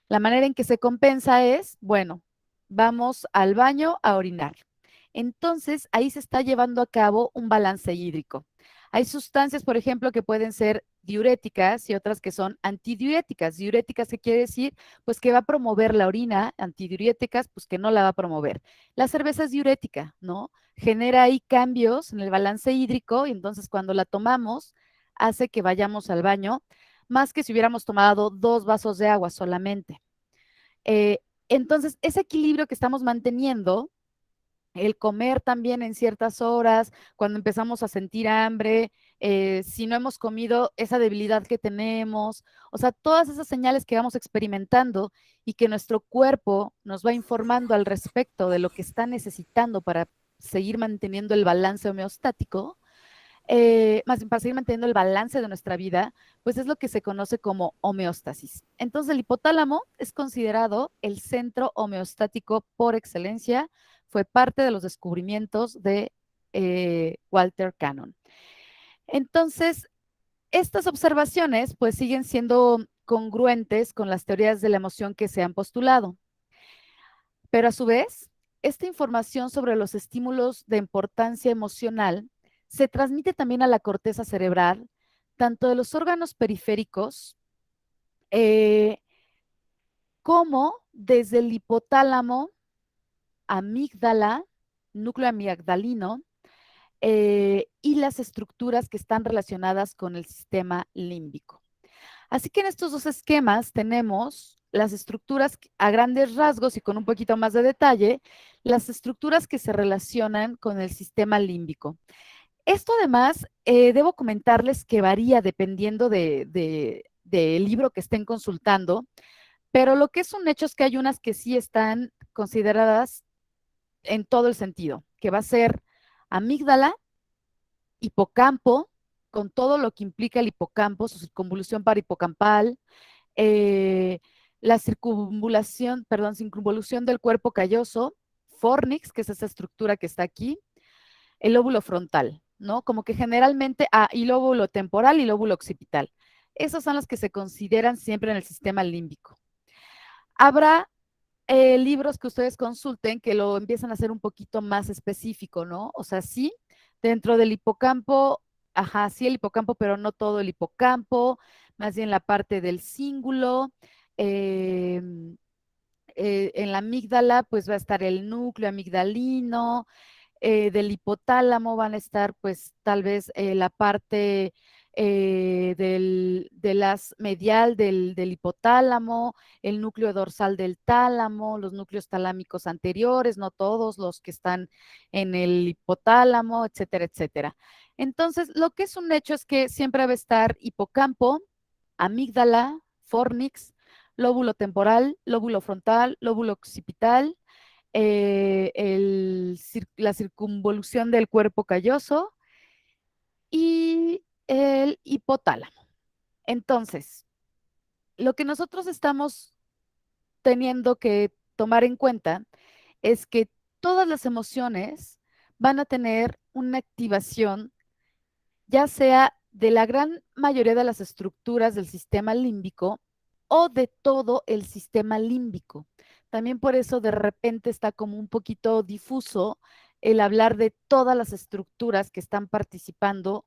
Speaker 2: La manera en que se compensa es, bueno, vamos al baño a orinar. Entonces, ahí se está llevando a cabo un balance hídrico. Hay sustancias, por ejemplo, que pueden ser diuréticas y otras que son antidiuréticas. Diuréticas, ¿qué quiere decir? Pues que va a promover la orina, antidiuréticas, pues que no la va a promover. La cerveza es diurética, ¿no? Genera ahí cambios en el balance hídrico y entonces cuando la tomamos hace que vayamos al baño, más que si hubiéramos tomado 2 vasos de agua solamente. Entonces, ese equilibrio que estamos manteniendo, el comer también en ciertas horas, cuando empezamos a sentir hambre, si no hemos comido, esa debilidad que tenemos, o sea, todas esas señales que vamos experimentando y que nuestro cuerpo nos va informando al respecto de lo que está necesitando para seguir manteniendo el balance homeostático, más bien para seguir manteniendo el balance de nuestra vida, pues es lo que se conoce como homeostasis. Entonces, el hipotálamo es considerado el centro homeostático por excelencia, fue parte de los descubrimientos de Walter Cannon. Entonces, Estas observaciones pues siguen siendo congruentes con las teorías de la emoción que se han postulado, pero a su vez, esta información sobre los estímulos de importancia emocional se transmite también a la corteza cerebral, tanto de los órganos periféricos como desde el hipotálamo, amígdala, núcleo amigdalino, y las estructuras que están relacionadas con el sistema límbico. Así que en estos dos esquemas tenemos las estructuras a grandes rasgos y con un poquito más de detalle, las estructuras que se relacionan con el sistema límbico. Esto además, debo comentarles que varía dependiendo del libro que estén consultando, pero lo que es un hecho es que hay unas que sí están consideradas en todo el sentido, que va a ser amígdala, hipocampo, con todo lo que implica el hipocampo, su circunvolución parahipocampal, la circunvolución del cuerpo calloso, fornix, que es esa estructura que está aquí, el lóbulo frontal, ¿no? Como que generalmente, y lóbulo temporal y lóbulo occipital. Esas son las que se consideran siempre en el sistema límbico. Habrá libros que ustedes consulten que lo empiezan a hacer un poquito más específico, ¿no? O sea, sí, dentro del hipocampo, sí el hipocampo, pero no todo el hipocampo, más bien la parte del cíngulo. En la amígdala, pues va a estar el núcleo amigdalino, del hipotálamo van a estar, pues, tal vez la parte de las medial del hipotálamo, el núcleo dorsal del tálamo, los núcleos talámicos anteriores, no todos los que están en el hipotálamo, etcétera, etcétera. Entonces, lo que es un hecho es que siempre va a estar hipocampo, amígdala, fornix, lóbulo temporal, lóbulo frontal, lóbulo occipital, la circunvolución del cuerpo calloso y el hipotálamo. Entonces, lo que nosotros estamos teniendo que tomar en cuenta es que todas las emociones van a tener una activación, ya sea de la gran mayoría de las estructuras del sistema límbico o de todo el sistema límbico. También por eso de repente está como un poquito difuso el hablar de todas las estructuras que están participando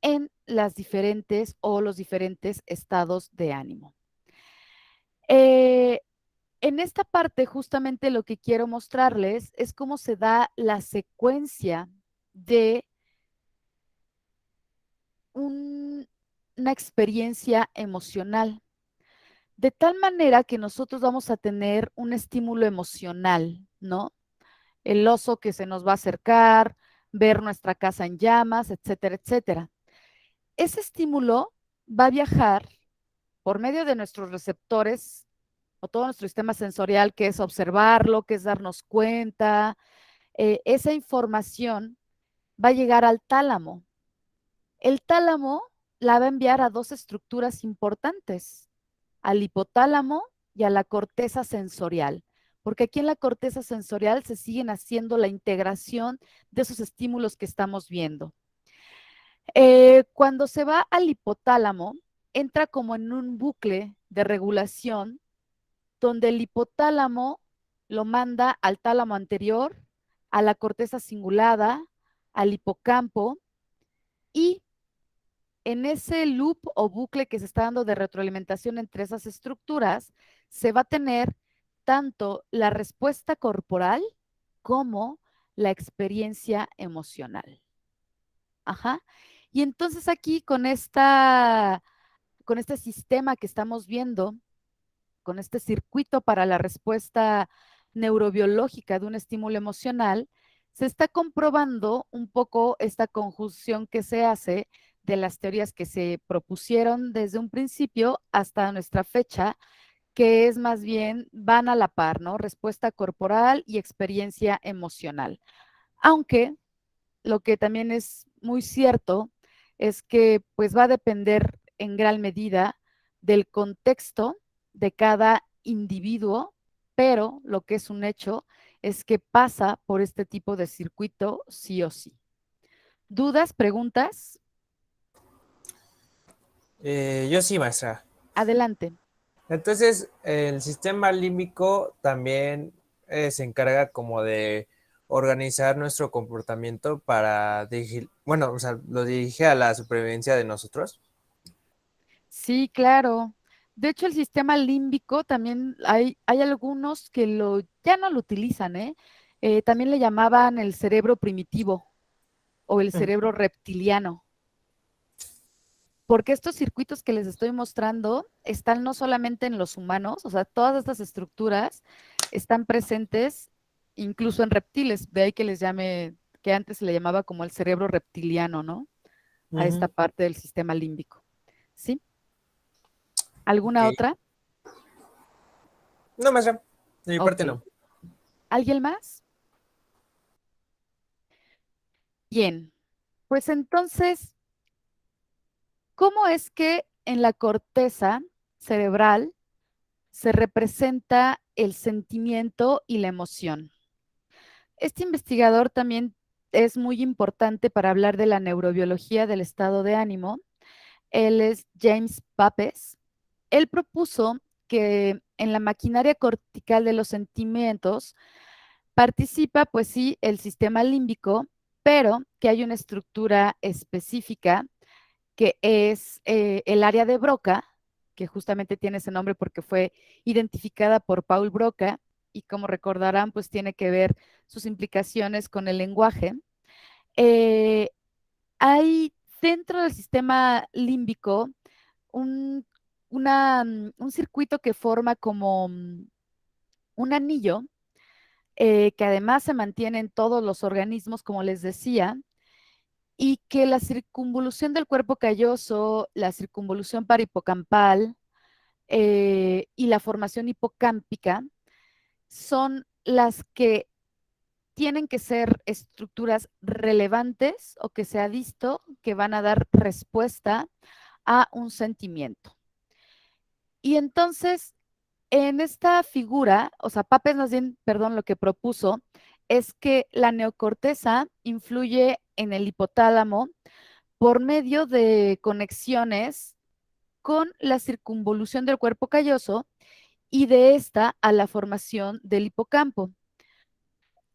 Speaker 2: en las diferentes o los diferentes estados de ánimo. En esta parte justamente lo que quiero mostrarles es cómo se da la secuencia de una experiencia emocional, de tal manera que nosotros vamos a tener un estímulo emocional, ¿no? El oso que se nos va a acercar, ver nuestra casa en llamas, etcétera, etcétera. Ese estímulo va a viajar por medio de nuestros receptores o todo nuestro sistema sensorial, que es observarlo, que es darnos cuenta. Esa información va a llegar al tálamo. El tálamo la va a enviar a dos estructuras importantes, al hipotálamo y a la corteza sensorial, porque aquí en la corteza sensorial se siguen haciendo la integración de esos estímulos que estamos viendo. Cuando se va al hipotálamo, entra como en un bucle de regulación donde el hipotálamo lo manda al tálamo anterior, a la corteza cingulada, al hipocampo, y en ese loop o bucle que se está dando de retroalimentación entre esas estructuras, se va a tener tanto la respuesta corporal como la experiencia emocional. Y entonces aquí con este sistema que estamos viendo, con este circuito para la respuesta neurobiológica de un estímulo emocional, se está comprobando un poco esta conjunción que se hace de las teorías que se propusieron desde un principio hasta nuestra fecha, que es más bien van a la par, ¿no? Respuesta corporal y experiencia emocional. Aunque lo que también es muy cierto es que pues va a depender en gran medida del contexto de cada individuo, pero lo que es un hecho es que pasa por este tipo de circuito sí o sí. ¿Dudas, preguntas?
Speaker 1: Yo sí, maestra.
Speaker 2: Adelante.
Speaker 1: Entonces, el sistema límbico también se encarga como de organizar nuestro comportamiento para dirigir, bueno, o sea, lo dirige a la supervivencia de nosotros.
Speaker 2: Sí, claro. De hecho, el sistema límbico también hay algunos que ya no lo utilizan, ¿eh? También le llamaban el cerebro primitivo o el cerebro reptiliano, porque estos circuitos que les estoy mostrando están no solamente en los humanos, o sea, todas estas estructuras están presentes incluso en reptiles, de ahí que que antes se le llamaba como el cerebro reptiliano, ¿no? A esta
Speaker 1: Ujú.
Speaker 2: parte del sistema límbico. ¿Sí? ¿Alguna
Speaker 1: Ok.
Speaker 2: otra?
Speaker 1: No, maestra, de mi parte
Speaker 2: Ok.
Speaker 1: no.
Speaker 2: ¿Alguien más? Bien. Pues entonces, ¿cómo es que en la corteza cerebral se representa el sentimiento y la emoción? Este investigador también es muy importante para hablar de la neurobiología del estado de ánimo. Él es James Papes. Él propuso que en la maquinaria cortical de los sentimientos participa, pues sí, el sistema límbico, pero que hay una estructura específica que es el área de Broca, que justamente tiene ese nombre porque fue identificada por Paul Broca y como recordarán, pues tiene que ver sus implicaciones con el lenguaje. Eh, Hay dentro del sistema límbico un, un circuito que forma como un anillo que además se mantiene en todos los organismos, como les decía, y que la circunvolución del cuerpo calloso, la circunvolución parihipocampal y la formación hipocámpica son las que tienen que ser estructuras relevantes o que se ha visto que van a dar respuesta a un sentimiento. Y entonces, en esta figura, o sea, Papes más bien, perdón, lo que propuso es que la neocorteza influye en el hipotálamo por medio de conexiones con la circunvolución del cuerpo calloso y de esta a la formación del hipocampo.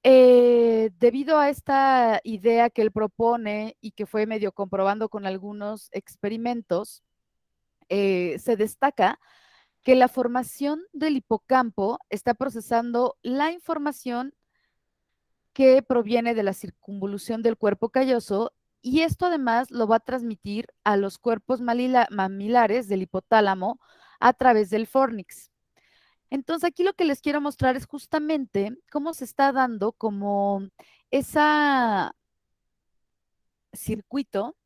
Speaker 2: Debido a esta idea que él propone y que fue medio comprobando con algunos experimentos, se destaca que la formación del hipocampo está procesando la información que proviene de la circunvolución del cuerpo calloso y esto además lo va a transmitir a los cuerpos mamilares del hipotálamo a través del fornix. Entonces aquí lo que les quiero mostrar es justamente cómo se está dando como ese circuito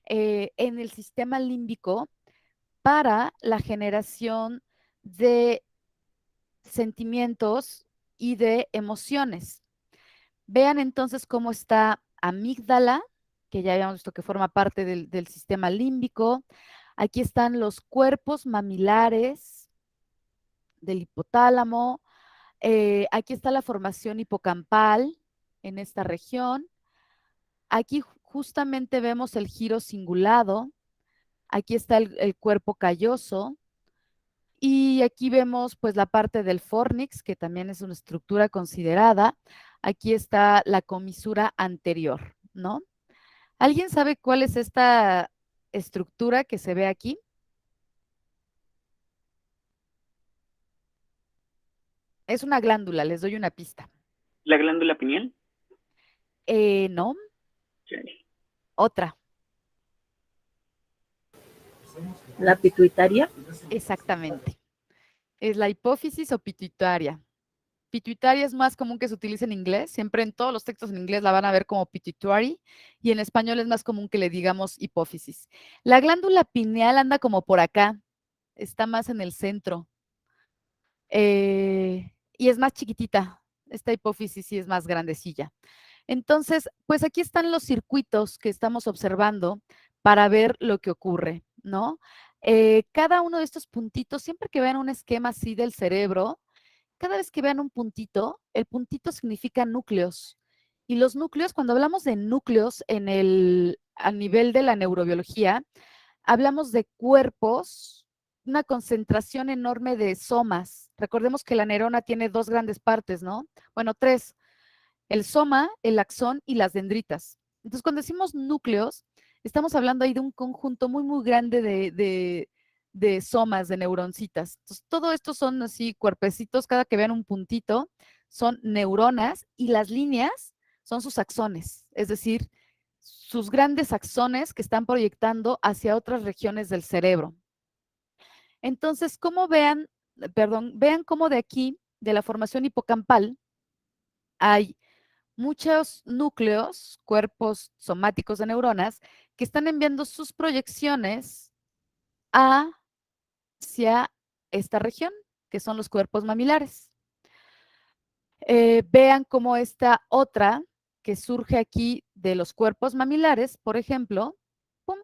Speaker 2: en el sistema límbico para la generación de sentimientos y de emociones. Vean entonces cómo está amígdala, que ya habíamos visto que forma parte del sistema límbico. Aquí están los cuerpos mamilares del hipotálamo. Aquí está la formación hipocampal en esta región. Aquí justamente vemos el giro cingulado. Aquí está el cuerpo calloso. Y aquí vemos pues la parte del fornix, que también es una estructura considerada. Aquí está la comisura anterior, ¿no? ¿Alguien sabe cuál es esta estructura que se ve aquí? Es una glándula, les doy una pista.
Speaker 5: ¿La glándula pineal?
Speaker 2: No,
Speaker 5: Sí.
Speaker 2: otra,
Speaker 8: La pituitaria.
Speaker 2: exactamente. Es la hipófisis o pituitaria. Pituitaria es más común que se utilice en inglés. Siempre en todos los textos en inglés la van a ver como pituitary y en español es más común que le digamos hipófisis. La glándula pineal anda como por acá, está más en el centro y es más chiquitita. Esta hipófisis sí es más grandecilla. Entonces, pues aquí están los circuitos que estamos observando para ver lo que ocurre, ¿no? Cada uno de estos puntitos, siempre que vean un esquema así del cerebro, cada vez que vean un puntito, el puntito significa núcleos. Y los núcleos, cuando hablamos de núcleos a nivel de la neurobiología, hablamos de cuerpos, una concentración enorme de somas. Recordemos que la neurona tiene 2 grandes partes, ¿no? Bueno, 3, el soma, el axón y las dendritas. Entonces, cuando decimos núcleos, estamos hablando ahí de un conjunto muy, muy grande de somas, de neuroncitas. Entonces, todo esto son así cuerpecitos, cada que vean un puntito, son neuronas y las líneas son sus axones, es decir, sus grandes axones que están proyectando hacia otras regiones del cerebro. Entonces, vean cómo de aquí, de la formación hipocampal, hay muchos núcleos, cuerpos somáticos de neuronas, que están enviando sus proyecciones hacia esta región, que son los cuerpos mamilares. Vean cómo esta otra que surge aquí de los cuerpos mamilares, por ejemplo, ¡pum!,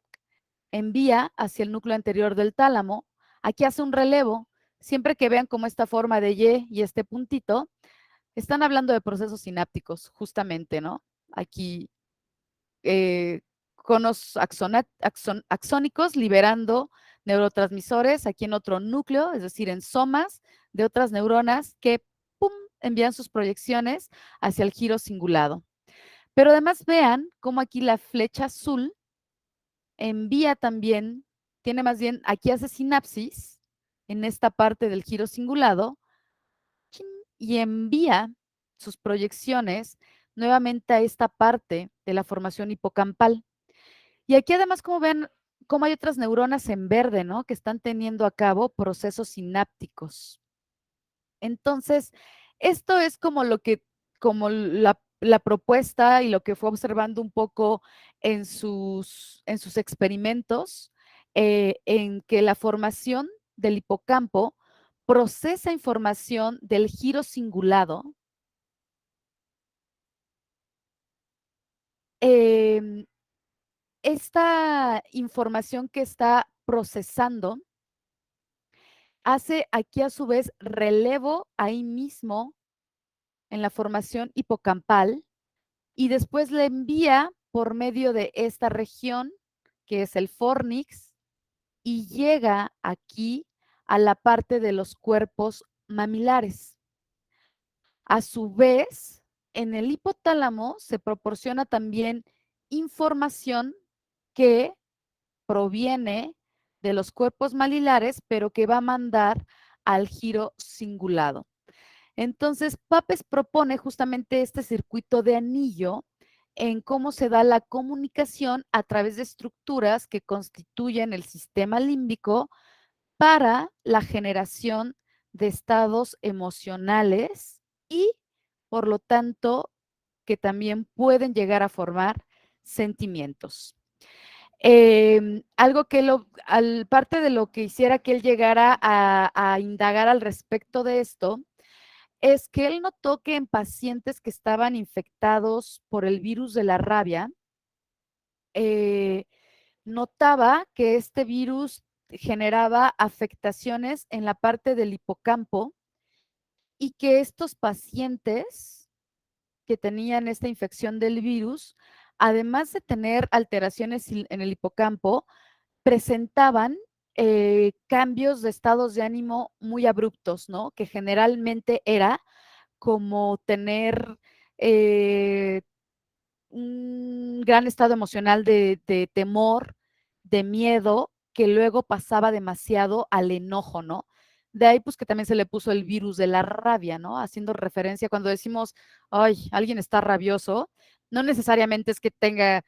Speaker 2: envía hacia el núcleo anterior del tálamo. Aquí hace un relevo. Siempre que vean como esta forma de Y este puntito, están hablando de procesos sinápticos, justamente, ¿no? Aquí conos axónicos liberando neurotransmisores aquí en otro núcleo, es decir, en somas de otras neuronas que ¡pum!, envían sus proyecciones hacia el giro cingulado. Pero además vean cómo aquí la flecha azul envía también, tiene más bien, aquí hace sinapsis en esta parte del giro cingulado y envía sus proyecciones nuevamente a esta parte de la formación hipocampal. Y aquí además, como ven, cómo hay otras neuronas en verde, ¿no?, que están teniendo a cabo procesos sinápticos. Entonces, esto es como la propuesta y lo que fue observando un poco en sus experimentos, en que la formación del hipocampo procesa información del giro cingulado esta información que está procesando hace aquí a su vez relevo ahí mismo en la formación hipocampal y después le envía por medio de esta región que es el fornix y llega aquí a la parte de los cuerpos mamilares. A su vez, en el hipotálamo se proporciona también información que proviene de los cuerpos mamilares, pero que va a mandar al giro cingulado. Entonces, Papez propone justamente este circuito de anillo en cómo se da la comunicación a través de estructuras que constituyen el sistema límbico para la generación de estados emocionales y, por lo tanto, que también pueden llegar a formar sentimientos. Algo que parte de lo que hiciera que él llegara a indagar al respecto de esto es que él notó que en pacientes que estaban infectados por el virus de la rabia, notaba que este virus generaba afectaciones en la parte del hipocampo y que estos pacientes que tenían esta infección del virus, además de tener alteraciones en el hipocampo, presentaban cambios de estados de ánimo muy abruptos, ¿no? Que generalmente era como tener un gran estado emocional de temor, de miedo, que luego pasaba demasiado al enojo, ¿no? De ahí, pues, que también se le puso el virus de la rabia, ¿no? Haciendo referencia cuando decimos, ay, alguien está rabioso, no necesariamente es que tenga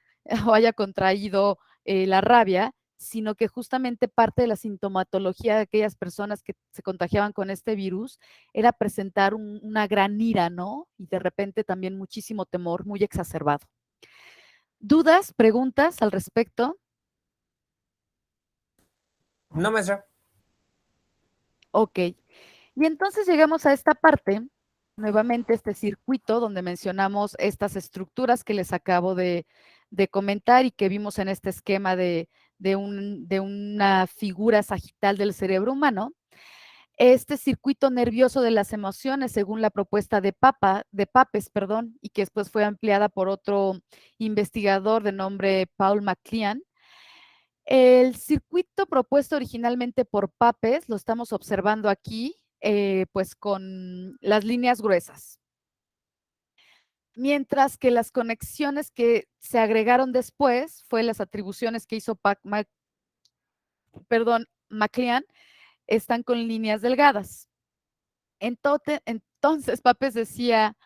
Speaker 2: o haya contraído la rabia, sino que justamente parte de la sintomatología de aquellas personas que se contagiaban con este virus era presentar una gran ira, ¿no? Y de repente también muchísimo temor, muy exacerbado. ¿Dudas, preguntas al respecto?
Speaker 1: No, maestra.
Speaker 2: Ok. Y entonces llegamos a esta parte, nuevamente este circuito donde mencionamos estas estructuras que les acabo de comentar y que vimos en este esquema de una figura sagital del cerebro humano. Este circuito nervioso de las emociones, según la propuesta de Papez, y que después fue ampliada por otro investigador de nombre Paul MacLean, El circuito propuesto originalmente por Papez lo estamos observando aquí, pues con las líneas gruesas. Mientras que las conexiones que se agregaron después fue las atribuciones que hizo MacLean, están con líneas delgadas. Entonces Papez decía,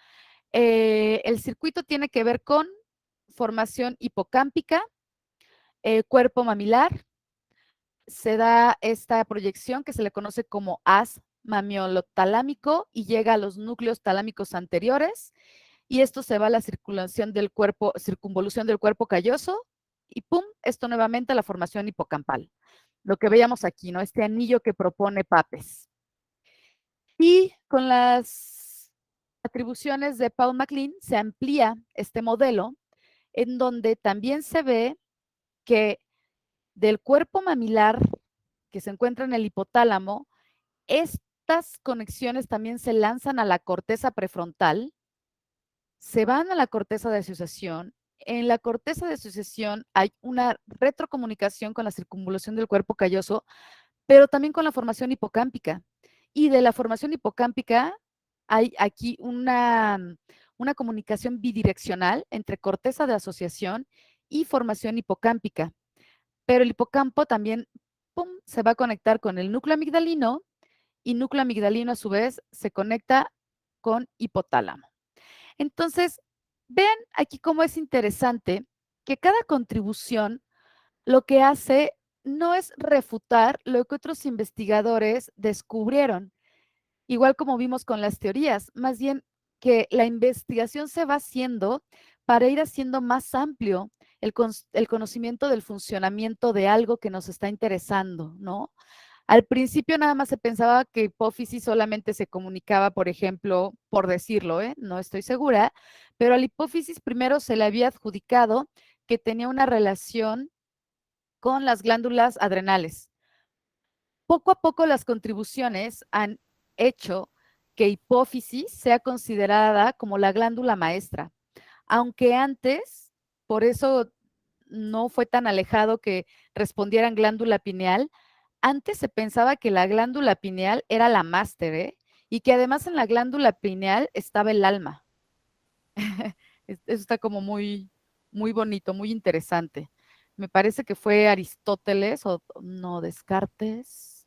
Speaker 2: el circuito tiene que ver con formación hipocámpica, cuerpo mamilar, se da esta proyección que se le conoce como haz mamiolotalámico y llega a los núcleos talámicos anteriores, y esto se va a la circunvolución del cuerpo calloso, y ¡pum! Esto nuevamente a la formación hipocampal. Lo que veíamos aquí, ¿no? Este anillo que propone Papez. Y con las atribuciones de Paul MacLean se amplía este modelo, en donde también se ve que del cuerpo mamilar que se encuentra en el hipotálamo, estas conexiones también se lanzan a la corteza prefrontal, se van a la corteza de asociación. En la corteza de asociación hay una retrocomunicación con la circunvolución del cuerpo calloso, pero también con la formación hipocámpica. Y de la formación hipocámpica hay aquí una comunicación bidireccional entre corteza de asociación y formación hipocámpica. Pero el hipocampo también, ¡pum!, se va a conectar con el núcleo amigdalino, y núcleo amigdalino a su vez se conecta con hipotálamo. Entonces, vean aquí cómo es interesante que cada contribución lo que hace no es refutar lo que otros investigadores descubrieron, igual como vimos con las teorías, más bien que la investigación se va haciendo para ir haciendo más amplio el conocimiento del funcionamiento de algo que nos está interesando, ¿no? Al principio nada más se pensaba que hipófisis solamente se comunicaba, por ejemplo, por decirlo, no estoy segura, pero a la hipófisis primero se le había adjudicado que tenía una relación con las glándulas adrenales. Poco a poco las contribuciones han hecho que hipófisis sea considerada como la glándula maestra, aunque antes, por eso no fue tan alejado que respondieran glándula pineal. Antes se pensaba que la glándula pineal era la máster, y que además en la glándula pineal estaba el alma. Eso está como muy, muy bonito, muy interesante. Me parece que fue Aristóteles, o no, Descartes.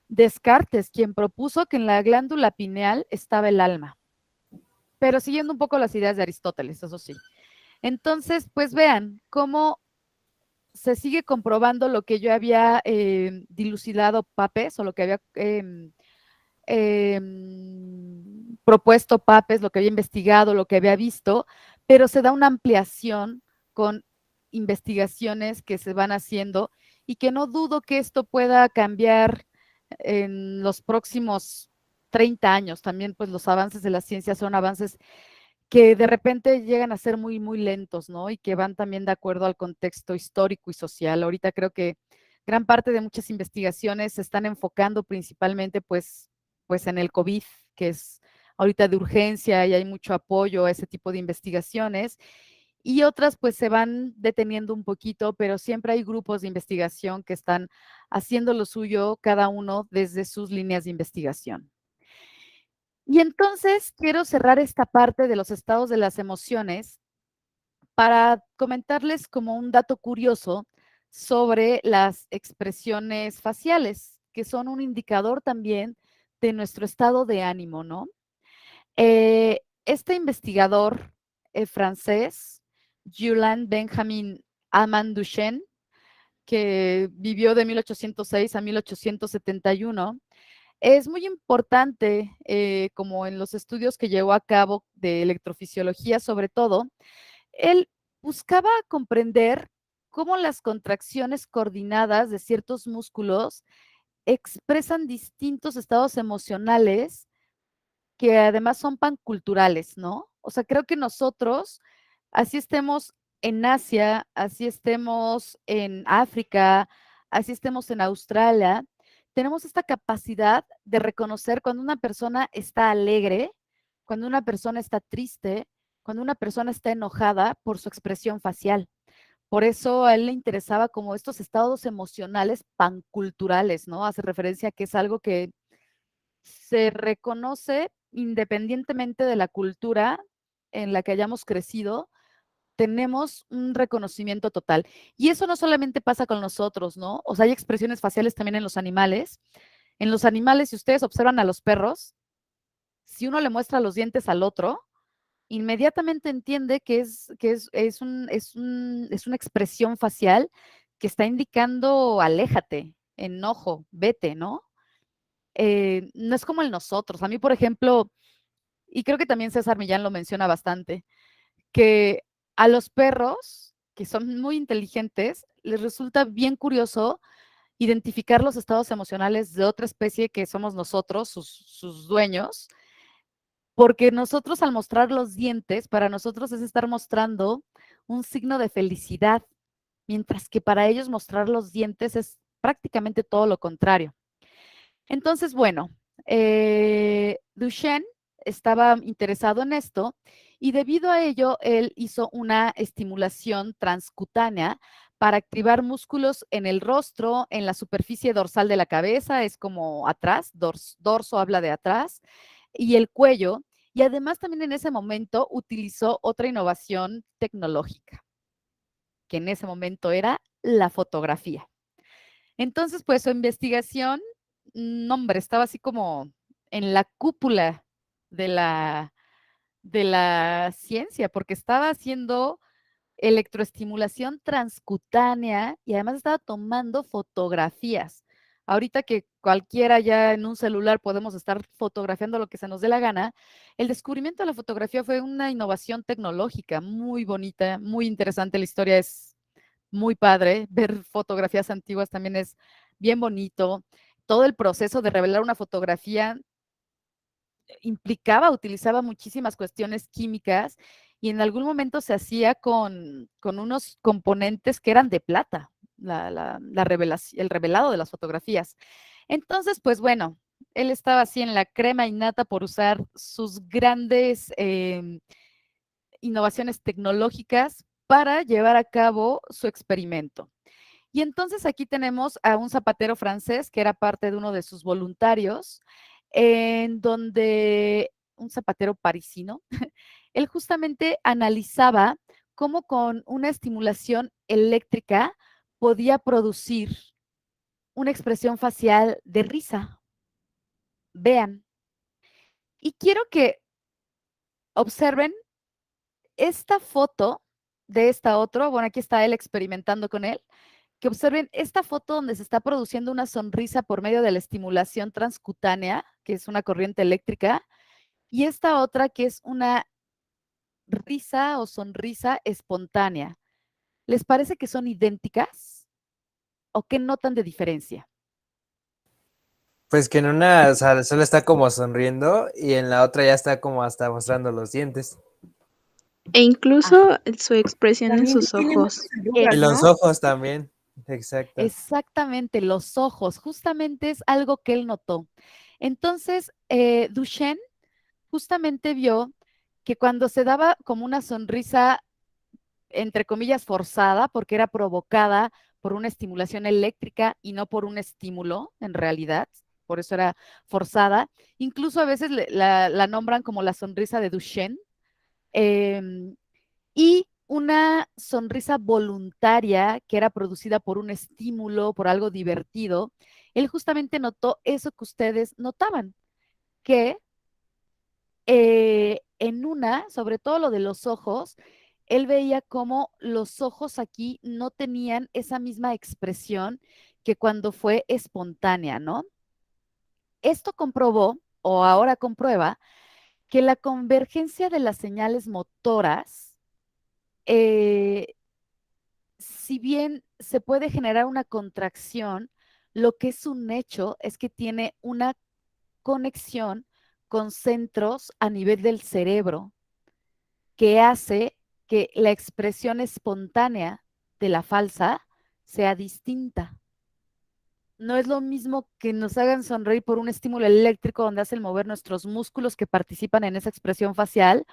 Speaker 2: Descartes quien propuso que en la glándula pineal estaba el alma. Pero siguiendo un poco las ideas de Aristóteles, eso sí. Entonces, pues vean cómo se sigue comprobando lo que yo había dilucidado Papez, o lo que había propuesto Papez, lo que había investigado, lo que había visto, pero se da una ampliación con investigaciones que se van haciendo, y que no dudo que esto pueda cambiar en los próximos 30 años. También pues los avances de la ciencia son avances que de repente llegan a ser muy, muy lentos, ¿no? Y que van también de acuerdo al contexto histórico y social. Ahorita creo que gran parte de muchas investigaciones se están enfocando principalmente pues en el COVID, que es ahorita de urgencia y hay mucho apoyo a ese tipo de investigaciones. Y otras pues se van deteniendo un poquito, pero siempre hay grupos de investigación que están haciendo lo suyo, cada uno desde sus líneas de investigación. Y entonces quiero cerrar esta parte de los estados de las emociones para comentarles como un dato curioso sobre las expresiones faciales, que son un indicador también de nuestro estado de ánimo, ¿no? Este investigador francés, Julian Benjamin Aman Duchenne, que vivió de 1806 a 1871, es muy importante, como en los estudios que llevó a cabo de electrofisiología sobre todo. Él buscaba comprender cómo las contracciones coordinadas de ciertos músculos expresan distintos estados emocionales que además son panculturales, ¿no? O sea, creo que nosotros, así estemos en Asia, así estemos en África, así estemos en Australia, tenemos esta capacidad de reconocer cuando una persona está alegre, cuando una persona está triste, cuando una persona está enojada por su expresión facial. Por eso a él le interesaba como estos estados emocionales panculturales, ¿no? Hace referencia a que es algo que se reconoce independientemente de la cultura en la que hayamos crecido, tenemos un reconocimiento total. Y eso no solamente pasa con nosotros, ¿no? O sea, hay expresiones faciales también en los animales. En los animales, si ustedes observan a los perros, si uno le muestra los dientes al otro, inmediatamente entiende que es una expresión facial que está indicando aléjate, enojo, vete, ¿no? No es como en nosotros. A mí, por ejemplo, y creo que también César Millán lo menciona bastante, que a los perros, que son muy inteligentes, les resulta bien curioso identificar los estados emocionales de otra especie que somos nosotros, sus dueños, porque nosotros al mostrar los dientes, para nosotros es estar mostrando un signo de felicidad, mientras que para ellos mostrar los dientes es prácticamente todo lo contrario. Entonces, bueno, Duchenne estaba interesado en esto y debido a ello, él hizo una estimulación transcutánea para activar músculos en el rostro, en la superficie dorsal de la cabeza, es como atrás, dorso habla de atrás, y el cuello. Y además también en ese momento utilizó otra innovación tecnológica, que en ese momento era la fotografía. Entonces, pues su investigación, hombre, estaba así como en la cúpula de la ciencia, porque estaba haciendo electroestimulación transcutánea y además estaba tomando fotografías. Ahorita que cualquiera ya en un celular podemos estar fotografiando lo que se nos dé la gana, el descubrimiento de la fotografía fue una innovación tecnológica muy bonita, muy interesante. La historia es muy padre. Ver fotografías antiguas también es bien bonito. Todo el proceso de revelar una fotografía utilizaba muchísimas cuestiones químicas y en algún momento se hacía con unos componentes que eran de plata, el revelado de las fotografías. Entonces, pues bueno, él estaba así en la crema innata por usar sus grandes innovaciones tecnológicas para llevar a cabo su experimento. Y entonces aquí tenemos a un zapatero francés que era parte de uno de sus voluntarios, en donde un zapatero parisino, él justamente analizaba cómo con una estimulación eléctrica podía producir una expresión facial de risa. Vean. Y quiero que observen esta foto de esta otra, bueno, aquí está él experimentando con él, que observen esta foto donde se está produciendo una sonrisa por medio de la estimulación transcutánea, que es una corriente eléctrica, y esta otra que es una risa o sonrisa espontánea. ¿Les parece que son idénticas o qué notan de diferencia?
Speaker 1: Pues que en una, o sea, solo está como sonriendo y en la otra ya está como hasta mostrando los dientes.
Speaker 6: E incluso su expresión en
Speaker 4: También
Speaker 6: sus
Speaker 4: tiene
Speaker 6: ojos.
Speaker 4: muchas arrugas,
Speaker 1: Y los
Speaker 4: ¿no?
Speaker 1: ojos también, exacto.
Speaker 2: Exactamente, los ojos, justamente es algo que él notó. Entonces, Duchenne justamente vio que cuando se daba como una sonrisa, entre comillas, forzada, porque era provocada por una estimulación eléctrica y no por un estímulo, en realidad, por eso era forzada. Incluso a veces la nombran como la sonrisa de Duchenne. Y una sonrisa voluntaria que era producida por un estímulo, por algo divertido. Él justamente notó eso que ustedes notaban, que en una, sobre todo lo de los ojos, él veía como los ojos aquí no tenían esa misma expresión que cuando fue espontánea, ¿no? Esto comprobó, o ahora comprueba, que la convergencia de las señales motoras, si bien se puede generar una contracción, lo que es un hecho es que tiene una conexión con centros a nivel del cerebro que hace que la expresión espontánea de la falsa sea distinta. No es lo mismo que nos hagan sonreír por un estímulo eléctrico donde hacen mover nuestros músculos que participan en esa expresión facial,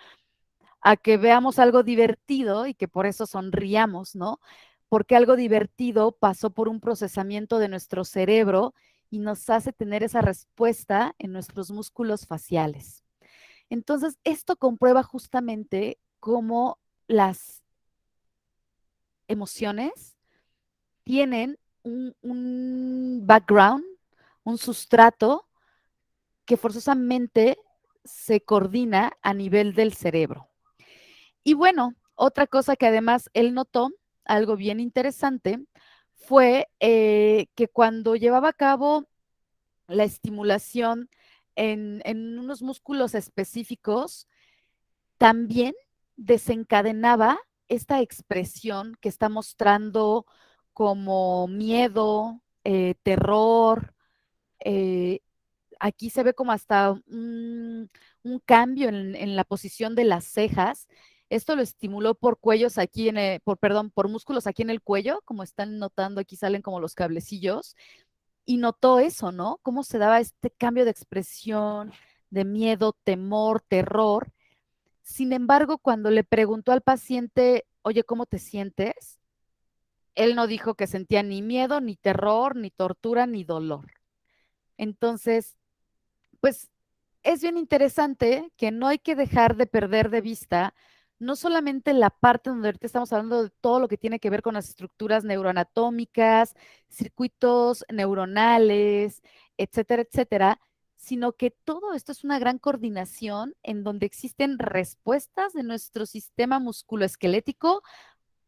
Speaker 2: a que veamos algo divertido y que por eso sonriamos, ¿no? Porque algo divertido pasó por un procesamiento de nuestro cerebro y nos hace tener esa respuesta en nuestros músculos faciales. Entonces, esto comprueba justamente cómo las emociones tienen un background, un sustrato que forzosamente se coordina a nivel del cerebro. Y bueno, otra cosa que además él notó, algo bien interesante, fue que cuando llevaba a cabo la estimulación en unos músculos específicos, también desencadenaba esta expresión que está mostrando como miedo, terror. Aquí se ve como hasta un cambio en la posición de las cejas. Esto lo estimuló por cuellos aquí, por músculos aquí en el cuello, como están notando, aquí salen como los cablecillos, y notó eso, ¿no? Cómo se daba este cambio de expresión, de miedo, temor, terror. Sin embargo, cuando le preguntó al paciente, oye, ¿cómo te sientes? Él no dijo que sentía ni miedo, ni terror, ni tortura, ni dolor. Entonces, pues es bien interesante que no hay que dejar de perder de vista no solamente la parte donde ahorita estamos hablando de todo lo que tiene que ver con las estructuras neuroanatómicas, circuitos neuronales, etcétera, etcétera, sino que todo esto es una gran coordinación en donde existen respuestas de nuestro sistema musculoesquelético,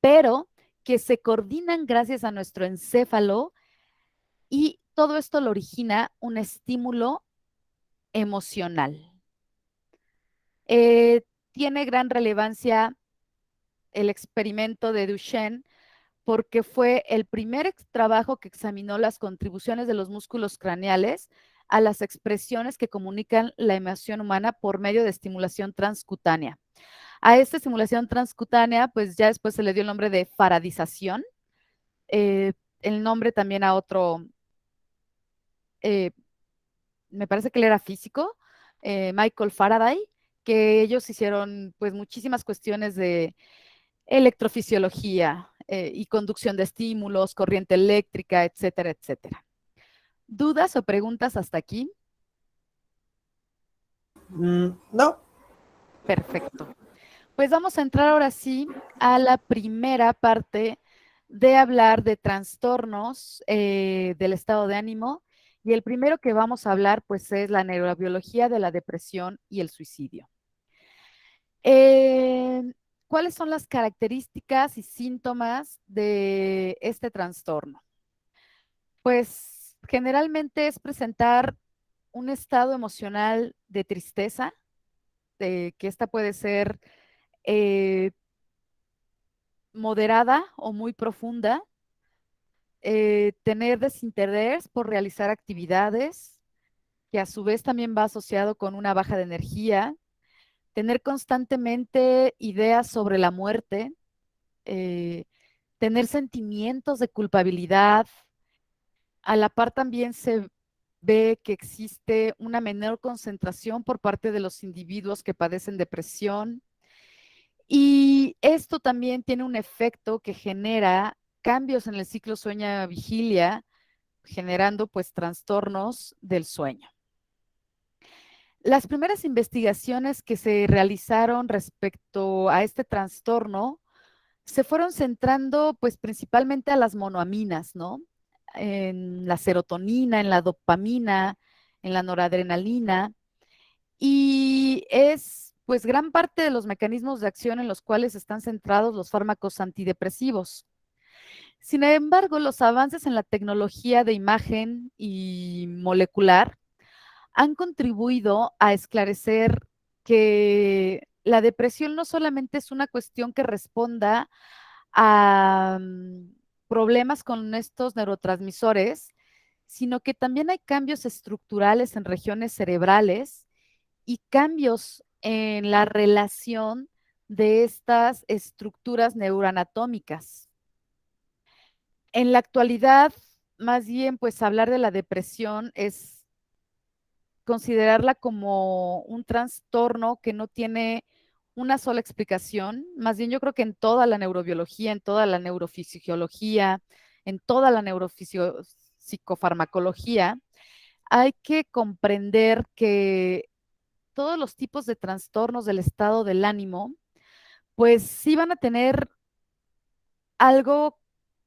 Speaker 2: pero que se coordinan gracias a nuestro encéfalo, y todo esto lo origina un estímulo emocional. Tiene gran relevancia el experimento de Duchenne porque fue el primer trabajo que examinó las contribuciones de los músculos craneales a las expresiones que comunican la emoción humana por medio de estimulación transcutánea. A esta estimulación transcutánea, pues ya después se le dio el nombre de faradización, el nombre también a otro, me parece que él era físico, Michael Faraday, que ellos hicieron pues muchísimas cuestiones de electrofisiología y conducción de estímulos, corriente eléctrica, etcétera, etcétera. ¿Dudas o preguntas hasta aquí?
Speaker 1: No.
Speaker 2: Perfecto. Pues vamos a entrar ahora sí a la primera parte de hablar de trastornos del estado de ánimo. Y el primero que vamos a hablar pues es la neurobiología de la depresión y el suicidio. ¿Cuáles son las características y síntomas de este trastorno? Pues generalmente es presentar un estado emocional de tristeza, que esta puede ser moderada o muy profunda, tener desinterés por realizar actividades, que a su vez también va asociado con una baja de energía, tener constantemente ideas sobre la muerte, tener sentimientos de culpabilidad. A la par también se ve que existe una menor concentración por parte de los individuos que padecen depresión. Y esto también tiene un efecto que genera cambios en el ciclo sueño-vigilia, generando pues trastornos del sueño. Las primeras investigaciones que se realizaron respecto a este trastorno se fueron centrando pues principalmente a las monoaminas, ¿no? En la serotonina, en la dopamina, en la noradrenalina, y es pues gran parte de los mecanismos de acción en los cuales están centrados los fármacos antidepresivos. Sin embargo, los avances en la tecnología de imagen y molecular han contribuido a esclarecer que la depresión no solamente es una cuestión que responda a problemas con estos neurotransmisores, sino que también hay cambios estructurales en regiones cerebrales y cambios en la relación de estas estructuras neuroanatómicas. En la actualidad, más bien, pues hablar de la depresión es considerarla como un trastorno que no tiene una sola explicación. Más bien yo creo que en toda la neurobiología, en toda la neurofisiología, en toda la neuropsicofarmacología, hay que comprender que todos los tipos de trastornos del estado del ánimo, pues sí van a tener algo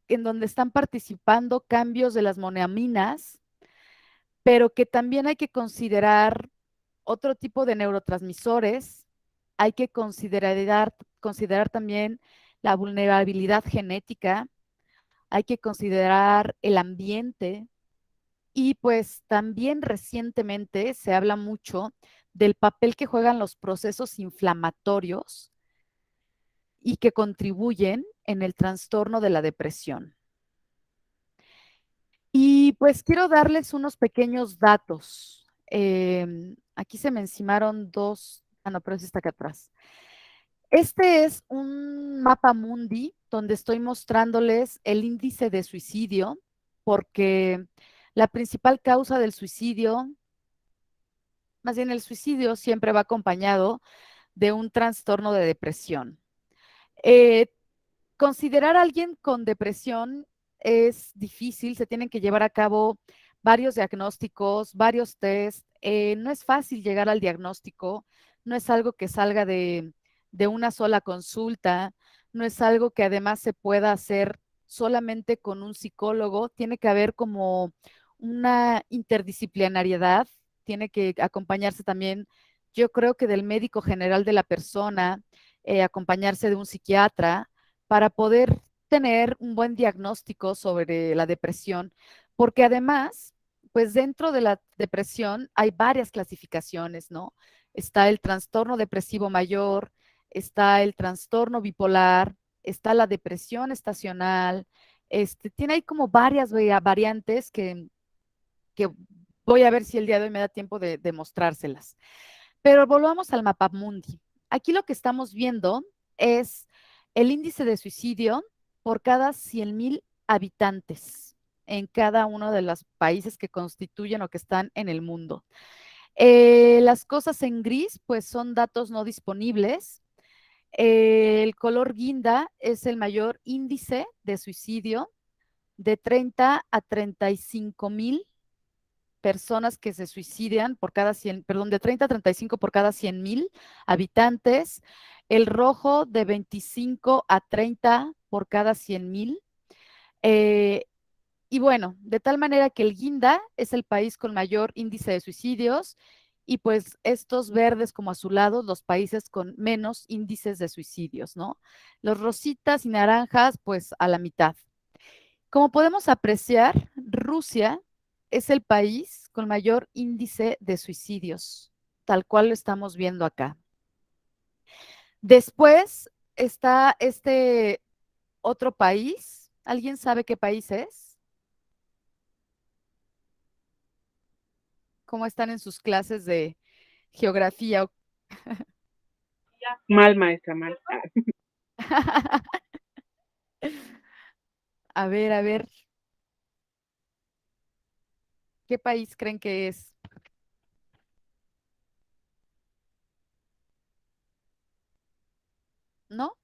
Speaker 2: en donde están participando cambios de las monoaminas, pero que también hay que considerar otro tipo de neurotransmisores, hay que considerar también la vulnerabilidad genética, hay que considerar el ambiente y pues también recientemente se habla mucho del papel que juegan los procesos inflamatorios y que contribuyen en el trastorno de la depresión. Y pues quiero darles unos pequeños datos. Aquí se me encimaron dos. No, pero sí está acá atrás. Este es un mapa mundi donde estoy mostrándoles el índice de suicidio, porque la principal causa del suicidio, más bien el suicidio, siempre va acompañado de un trastorno de depresión. Considerar a alguien con depresión es difícil, se tienen que llevar a cabo varios diagnósticos, varios test. No es fácil llegar al diagnóstico, no es algo que salga de una sola consulta, no es algo que además se pueda hacer solamente con un psicólogo, tiene que haber como una interdisciplinariedad, tiene que acompañarse también, yo creo que del médico general de la persona, acompañarse de un psiquiatra para poder tener un buen diagnóstico sobre la depresión, porque además, pues dentro de la depresión hay varias clasificaciones, ¿no? Está el trastorno depresivo mayor, está el trastorno bipolar, está la depresión estacional, tiene ahí como varias variantes que voy a ver si el día de hoy me da tiempo de mostrárselas. Pero volvamos al mapamundi. Aquí lo que estamos viendo es el índice de suicidio por cada 100,000 habitantes en cada uno de los países que constituyen o que están en el mundo. Las cosas en gris, pues son datos no disponibles. El color guinda es el mayor índice de suicidio de 30 a 35,000 personas que se suicidan por cada 100, perdón, de 30 a 35 por cada 100,000 habitantes, el rojo de 25 a 30 por cada 100,000. Y bueno, de tal manera que el guinda es el país con mayor índice de suicidios y pues estos verdes como azulados, los países con menos índices de suicidios, ¿no? Los rositas y naranjas, pues a la mitad. Como podemos apreciar, Rusia es el país con mayor índice de suicidios, tal cual lo estamos viendo acá. Después está este otro país. ¿Alguien sabe qué país es? ¿Cómo están en sus clases de geografía?
Speaker 9: Mal, maestra, mal.
Speaker 2: A ver. ¿Qué país creen que es? ¿No?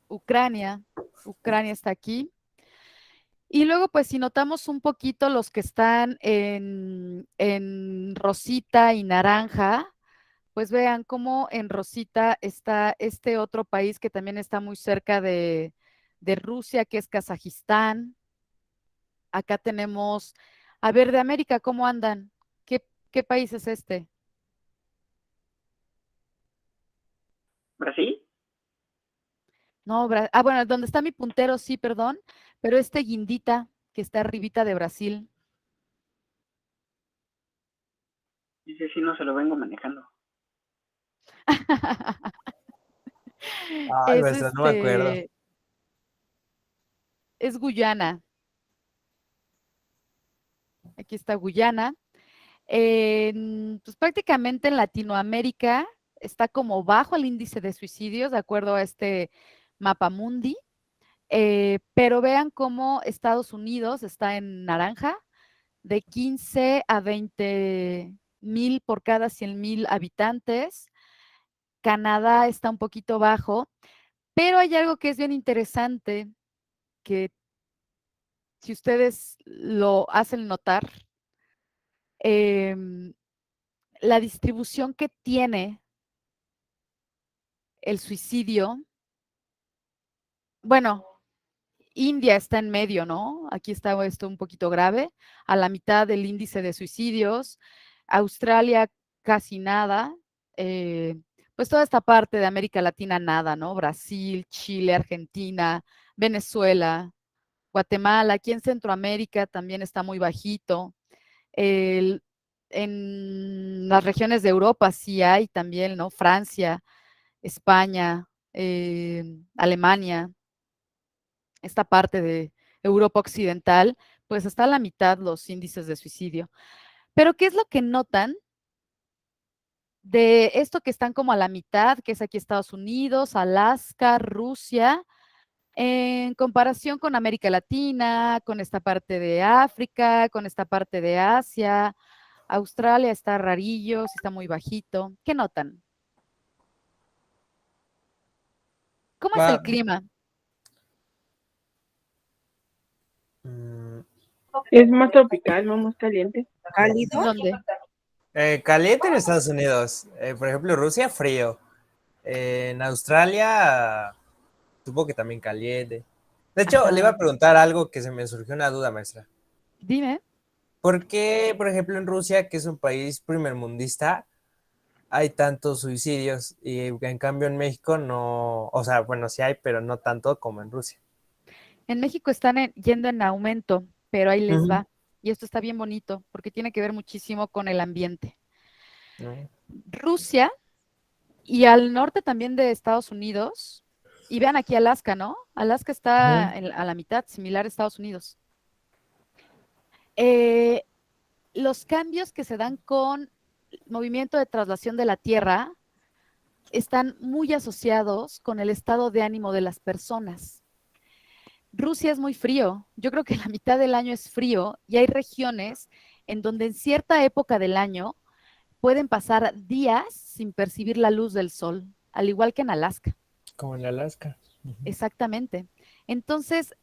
Speaker 2: Ucrania. Ucrania está aquí. Y luego, pues si notamos un poquito los que están en rosita y naranja, pues vean cómo en rosita está este otro país que también está muy cerca de Rusia, que es Kazajistán. Acá tenemos, a ver, de América, ¿cómo andan? ¿Qué país es este?
Speaker 5: ¿Brasil?
Speaker 2: No, bueno, donde está mi puntero, sí, perdón, pero este guindita que está arribita de Brasil.
Speaker 5: Dice, sí, no se lo vengo manejando.
Speaker 1: Ay, maestra, no me acuerdo.
Speaker 2: Es Guyana. Aquí está Guyana. Pues prácticamente en Latinoamérica está como bajo el índice de suicidios, de acuerdo a este mapamundi. Pero vean cómo Estados Unidos está en naranja, de 15 a 20,000 por cada 100,000 habitantes. Canadá está un poquito bajo, pero hay algo que es bien interesante que si ustedes lo hacen notar, la distribución que tiene el suicidio, bueno, India está en medio, ¿no? Aquí está esto un poquito grave, a la mitad del índice de suicidios. Australia casi nada. Pues toda esta parte de América Latina nada, ¿no? Brasil, Chile, Argentina, Venezuela, Guatemala, aquí en Centroamérica también está muy bajito. En las regiones de Europa sí hay también, ¿no? Francia, España, Alemania, esta parte de Europa Occidental, pues está a la mitad los índices de suicidio. Pero ¿qué es lo que notan de esto que están como a la mitad, que es aquí Estados Unidos, Alaska, Rusia, en comparación con América Latina, con esta parte de África, con esta parte de Asia? Australia está rarillo, está muy bajito. ¿Qué notan? ¿Cómo es el clima?
Speaker 1: Mm,
Speaker 6: Es más tropical, no más caliente.
Speaker 2: ¿En
Speaker 4: ¿Cálido?
Speaker 2: dónde?
Speaker 1: Caliente en Estados Unidos. Por ejemplo, Rusia, frío. En Australia, supongo que también caliente. De hecho, le iba
Speaker 2: Ajá.
Speaker 1: a preguntar algo que se me surgió una duda, maestra.
Speaker 2: Dime.
Speaker 1: ¿Por qué, por ejemplo, en Rusia, que es un país primermundista, hay tantos suicidios y en cambio en México no, o sea, bueno, sí hay, pero no tanto como en Rusia?
Speaker 2: En México están yendo en aumento, pero ahí les
Speaker 1: Ujú.
Speaker 2: va. Y esto está bien bonito porque tiene que ver muchísimo con el ambiente.
Speaker 1: No.
Speaker 2: Rusia y al norte también de Estados Unidos, y vean aquí Alaska, ¿no? Alaska está
Speaker 1: Ujú.
Speaker 2: a la mitad, similar a Estados Unidos. Los cambios que se dan con movimiento de traslación de la Tierra están muy asociados con el estado de ánimo de las personas. Rusia es muy frío. Yo creo que la mitad del año es frío y hay regiones en donde en cierta época del año pueden pasar días sin percibir la luz del sol, al igual que en Alaska.
Speaker 1: Como en Alaska. Ujú.
Speaker 2: Exactamente. Entonces,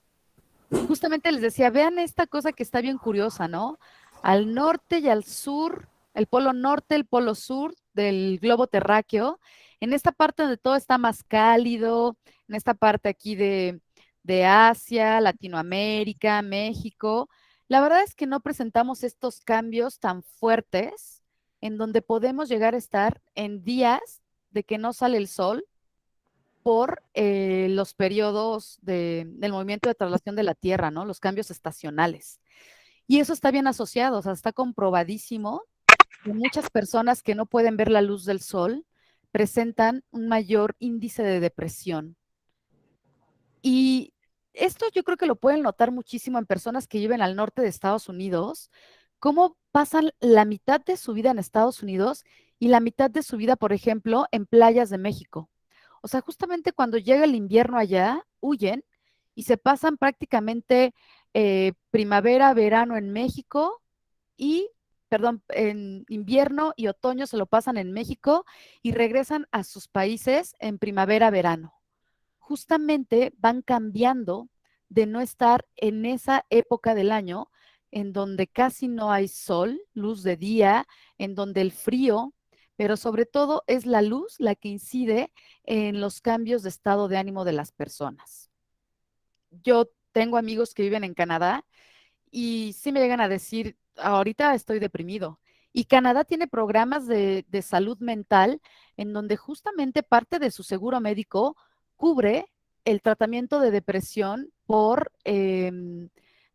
Speaker 2: justamente les decía, vean esta cosa que está bien curiosa, ¿no? Al norte y al sur, el polo norte, el polo sur del globo terráqueo, en esta parte donde todo está más cálido, en esta parte aquí de Asia, Latinoamérica, México, la verdad es que no presentamos estos cambios tan fuertes en donde podemos llegar a estar en días de que no sale el sol por los periodos del movimiento de traslación de la Tierra, ¿no? Los cambios estacionales. Y eso está bien asociado, o sea, está comprobadísimo que muchas personas que no pueden ver la luz del sol presentan un mayor índice de depresión. Y esto yo creo que lo pueden notar muchísimo en personas que viven al norte de Estados Unidos, cómo pasan la mitad de su vida en Estados Unidos y la mitad de su vida, por ejemplo, en playas de México. O sea, justamente cuando llega el invierno allá, huyen y se pasan prácticamente primavera, verano en México y, perdón, en invierno y otoño se lo pasan en México y regresan a sus países en primavera, verano. Justamente van cambiando de no estar en esa época del año en donde casi no hay sol, luz de día, en donde el frío, pero sobre todo es la luz la que incide en los cambios de estado de ánimo de las personas. Yo tengo amigos que viven en Canadá y sí me llegan a decir, ahorita estoy deprimido. Y Canadá tiene programas de salud mental en donde justamente parte de su seguro médico cubre el tratamiento de depresión por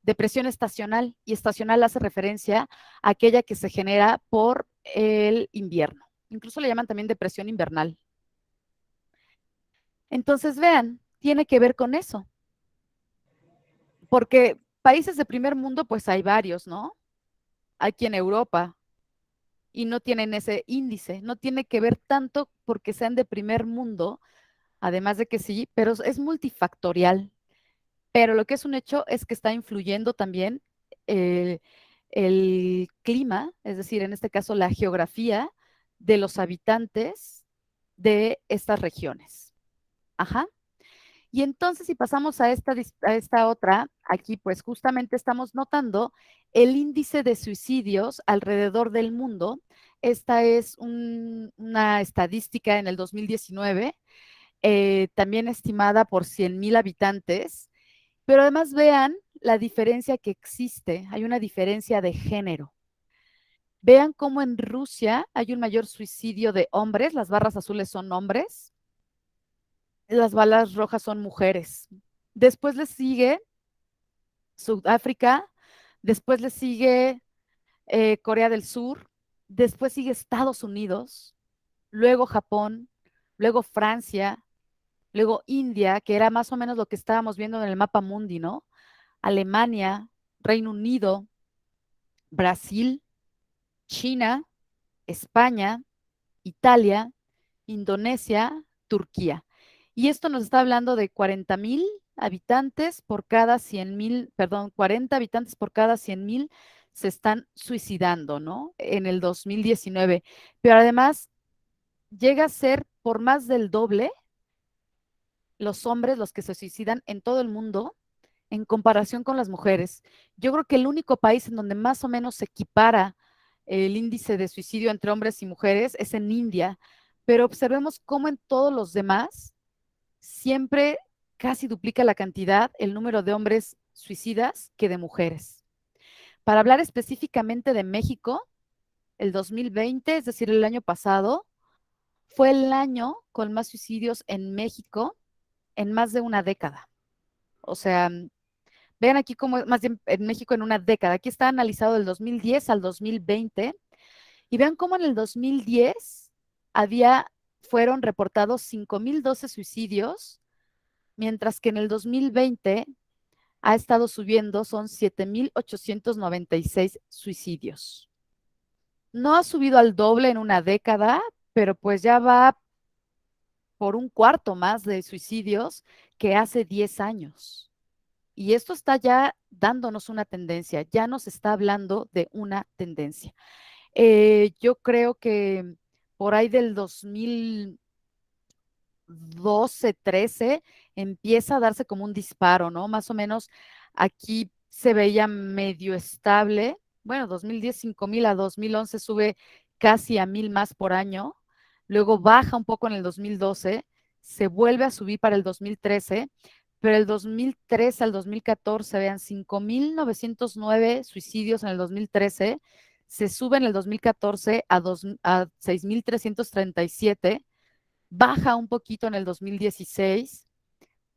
Speaker 2: depresión estacional. Y estacional hace referencia a aquella que se genera por el invierno. Incluso le llaman también depresión invernal. Entonces, vean, tiene que ver con eso. Porque países de primer mundo, pues hay varios, ¿no? Aquí en Europa y no tienen ese índice, no tiene que ver tanto porque sean de primer mundo, además de que sí, pero es multifactorial. Pero lo que es un hecho es que está influyendo también eh, el clima, es decir, en este caso la geografía de los habitantes de estas regiones. Ajá. Y entonces, si pasamos a esta otra, aquí pues justamente estamos notando el índice de suicidios alrededor del mundo. Esta es una estadística en el 2019, también estimada por 100,000 habitantes, pero además vean la diferencia que existe. Hay una diferencia de género. Vean cómo en Rusia hay un mayor suicidio de hombres, las barras azules son hombres, las balas rojas son mujeres. Después le sigue Sudáfrica, después le sigue Corea del Sur, después sigue Estados Unidos, luego Japón, luego Francia, luego India, que era más o menos lo que estábamos viendo en el mapa mundi, ¿no? Alemania, Reino Unido, Brasil, China, España, Italia, Indonesia, Turquía. Y esto nos está hablando de 40,000 habitantes por cada 100,000, perdón, 40 habitantes por cada 100,000 se están suicidando, ¿no? En el 2019. Pero además llega a ser por más del doble los hombres los que se suicidan en todo el mundo en comparación con las mujeres. Yo creo que el único país en donde más o menos se equipara el índice de suicidio entre hombres y mujeres es en India, pero observemos cómo en todos los demás siempre casi duplica la cantidad el número de hombres suicidas que de mujeres. Para hablar específicamente de México, el 2020, es decir, el año pasado, fue el año con más suicidios en México en más de una década. O sea, vean aquí cómo, más bien en México en una década. Aquí está analizado del 2010 al 2020 y vean cómo en el 2010 fueron reportados 5,012 suicidios, mientras que en el 2020 ha estado subiendo, son 7,896 suicidios. No ha subido al doble en una década, pero pues ya va por un cuarto más de suicidios que hace 10 años. Y esto está ya dándonos una tendencia, ya nos está hablando de una tendencia. Yo creo que por ahí del 2012, 13, empieza a darse como un disparo, ¿no? Más o menos aquí se veía medio estable. Bueno, 2010, 5,000, a 2011 sube casi a 1,000 más por año. Luego baja un poco en el 2012, se vuelve a subir para el 2013, pero el 2013 al 2014, vean, 5,909 suicidios en el 2013, se sube en el 2014 a 6,337, baja un poquito en el 2016,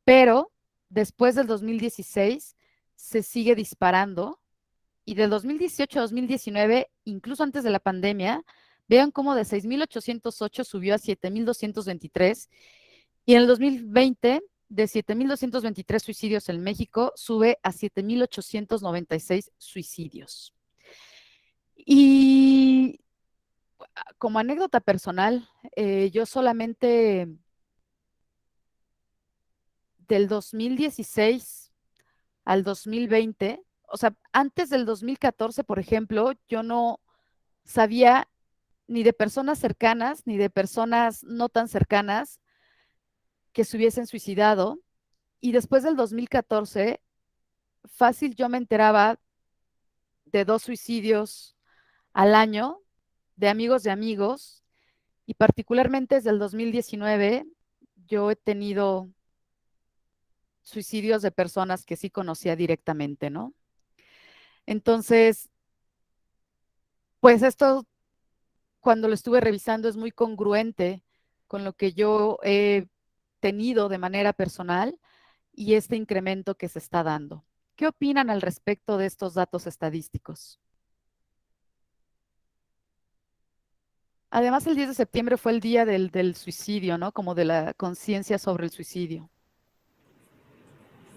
Speaker 2: pero después del 2016 se sigue disparando y del 2018 a 2019, incluso antes de la pandemia, vean cómo de 6,808 subió a 7,223 y en el 2020 de 7,223 suicidios en México sube a 7,896 suicidios. Y como anécdota personal, yo solamente del 2016 al 2020, o sea, antes del 2014, por ejemplo, yo no sabía ni de personas cercanas ni de personas no tan cercanas que se hubiesen suicidado. Y después del 2014, fácil yo me enteraba de 2 suicidios al año de amigos, y particularmente desde el 2019 yo he tenido suicidios de personas que sí conocía directamente, ¿no? Entonces, pues esto, cuando lo estuve revisando, es muy congruente con lo que yo he tenido de manera personal y este incremento que se está dando. ¿Qué opinan al respecto de estos datos estadísticos? Además, el 10 de septiembre fue el día del suicidio, ¿no? Como de la conciencia sobre el suicidio.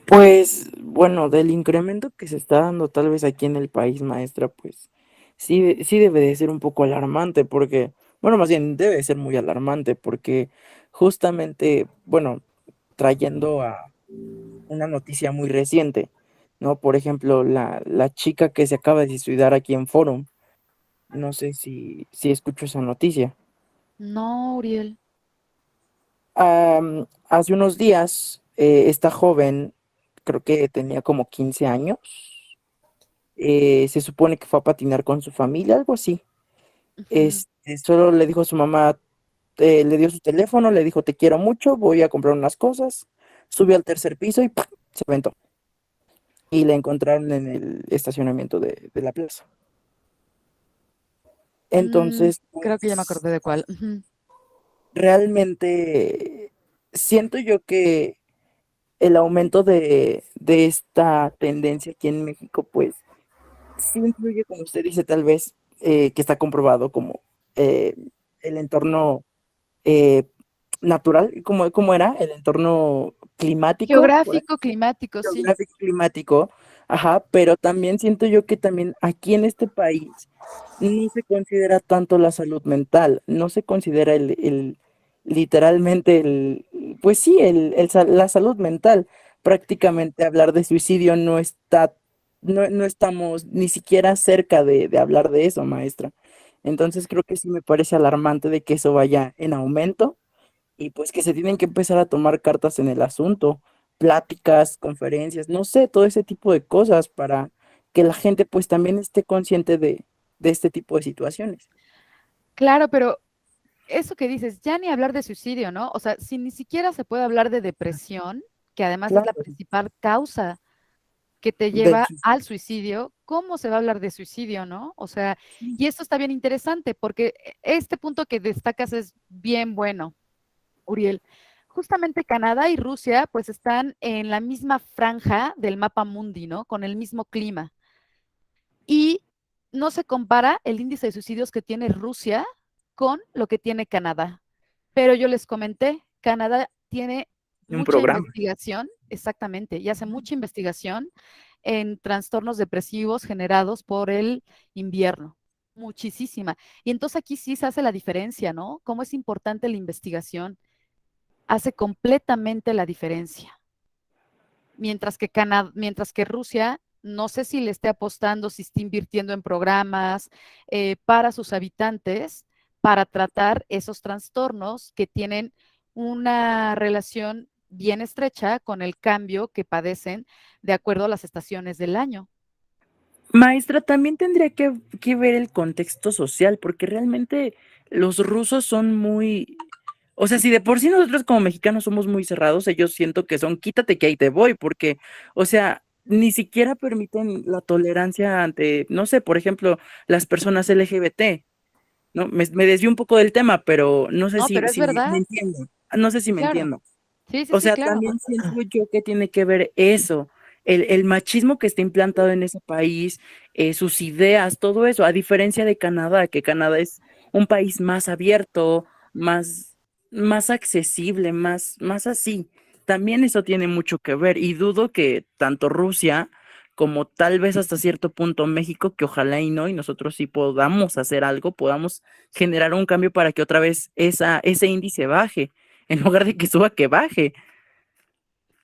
Speaker 7: Pues bueno, del incremento que se está dando tal vez aquí en el país, maestra, pues sí debe de ser un poco alarmante porque, bueno, más bien debe de ser muy alarmante porque justamente, bueno, trayendo a una noticia muy reciente, ¿no? Por ejemplo, la chica que se acaba de suicidar aquí en Forum, no sé si escucho esa noticia.
Speaker 2: No, Uriel.
Speaker 7: Hace unos días, esta joven, creo que tenía como 15 años, se supone que fue a patinar con su familia, algo así.
Speaker 2: Ujú.
Speaker 7: Solo le dijo a su mamá, le dio su teléfono, le dijo, te quiero mucho, voy a comprar unas cosas. Subió al tercer piso y ¡pum! Se aventó. Y la encontraron en el estacionamiento de la plaza. Entonces,
Speaker 2: Creo que ya me
Speaker 7: pues,
Speaker 2: acordé de cuál. Ujú.
Speaker 7: realmente siento yo que el aumento de esta tendencia aquí en México, pues, sí influye, como usted dice, tal vez, que está comprobado como eh, el entorno eh, natural, ¿cómo era? El entorno climático, por
Speaker 2: Geográfico, climático, sí.
Speaker 7: geográfico climático, ajá, pero también siento yo que también aquí en este país no se considera tanto la salud mental, no se considera literalmente pues sí, la salud mental. Prácticamente hablar de suicidio no estamos ni siquiera cerca de hablar de eso, maestra. Entonces creo que sí me parece alarmante de que eso vaya en aumento y pues que se tienen que empezar a tomar cartas en el asunto, pláticas, conferencias, no sé, todo ese tipo de cosas para que la gente pues también esté consciente de este tipo de situaciones.
Speaker 2: Claro, pero eso que dices, ya ni hablar de suicidio, ¿no? O sea, si ni siquiera se puede hablar de depresión, que además es la
Speaker 7: Claro,
Speaker 2: principal causa que te
Speaker 7: del
Speaker 2: lleva
Speaker 7: sus-
Speaker 2: al suicidio, ¿cómo se va a hablar de suicidio, no? O sea, y esto está bien interesante porque este punto que destacas es bien bueno, Uriel. Justamente Canadá y Rusia pues están en la misma franja del mapa mundi, ¿no? Con el mismo clima. Y no se compara el índice de suicidios que tiene Rusia con lo que tiene Canadá. Pero yo les comenté, Canadá tiene
Speaker 7: un
Speaker 2: mucha
Speaker 7: programa.
Speaker 2: investigación, exactamente, y hace mucha investigación en trastornos depresivos generados por el invierno, muchísima. Y entonces aquí sí se hace la diferencia, ¿no? Cómo es importante la investigación, hace completamente la diferencia. Mientras que Rusia, no sé si le esté apostando, si está invirtiendo en programas para sus habitantes, para tratar esos trastornos que tienen una relación bien estrecha con el cambio que padecen de acuerdo a las estaciones del año.
Speaker 7: Maestra, también tendría que ver el contexto social, porque realmente los rusos son muy, o sea, si de por sí nosotros como mexicanos somos muy cerrados, ellos siento que son quítate que ahí te voy, porque, o sea, ni siquiera permiten la tolerancia ante, no sé, por ejemplo, las personas LGBT, ¿no? Me desvío un poco del tema, pero no sé
Speaker 2: No,
Speaker 7: si,
Speaker 2: pero es
Speaker 7: si me
Speaker 2: verdad,
Speaker 7: entiendo, no sé si me
Speaker 2: claro.
Speaker 7: entiendo.
Speaker 2: Sí, sí,
Speaker 7: O
Speaker 2: sí,
Speaker 7: sea,
Speaker 2: claro.
Speaker 7: también siento yo que tiene que ver eso, el machismo que está implantado en ese país, sus ideas, todo eso, a diferencia de Canadá, que Canadá es un país más abierto, más accesible, más así. También eso tiene mucho que ver y dudo que tanto Rusia como tal vez hasta cierto punto México, que ojalá y no, y nosotros sí podamos hacer algo, podamos generar un cambio para que otra vez ese índice baje en lugar de que suba, que baje.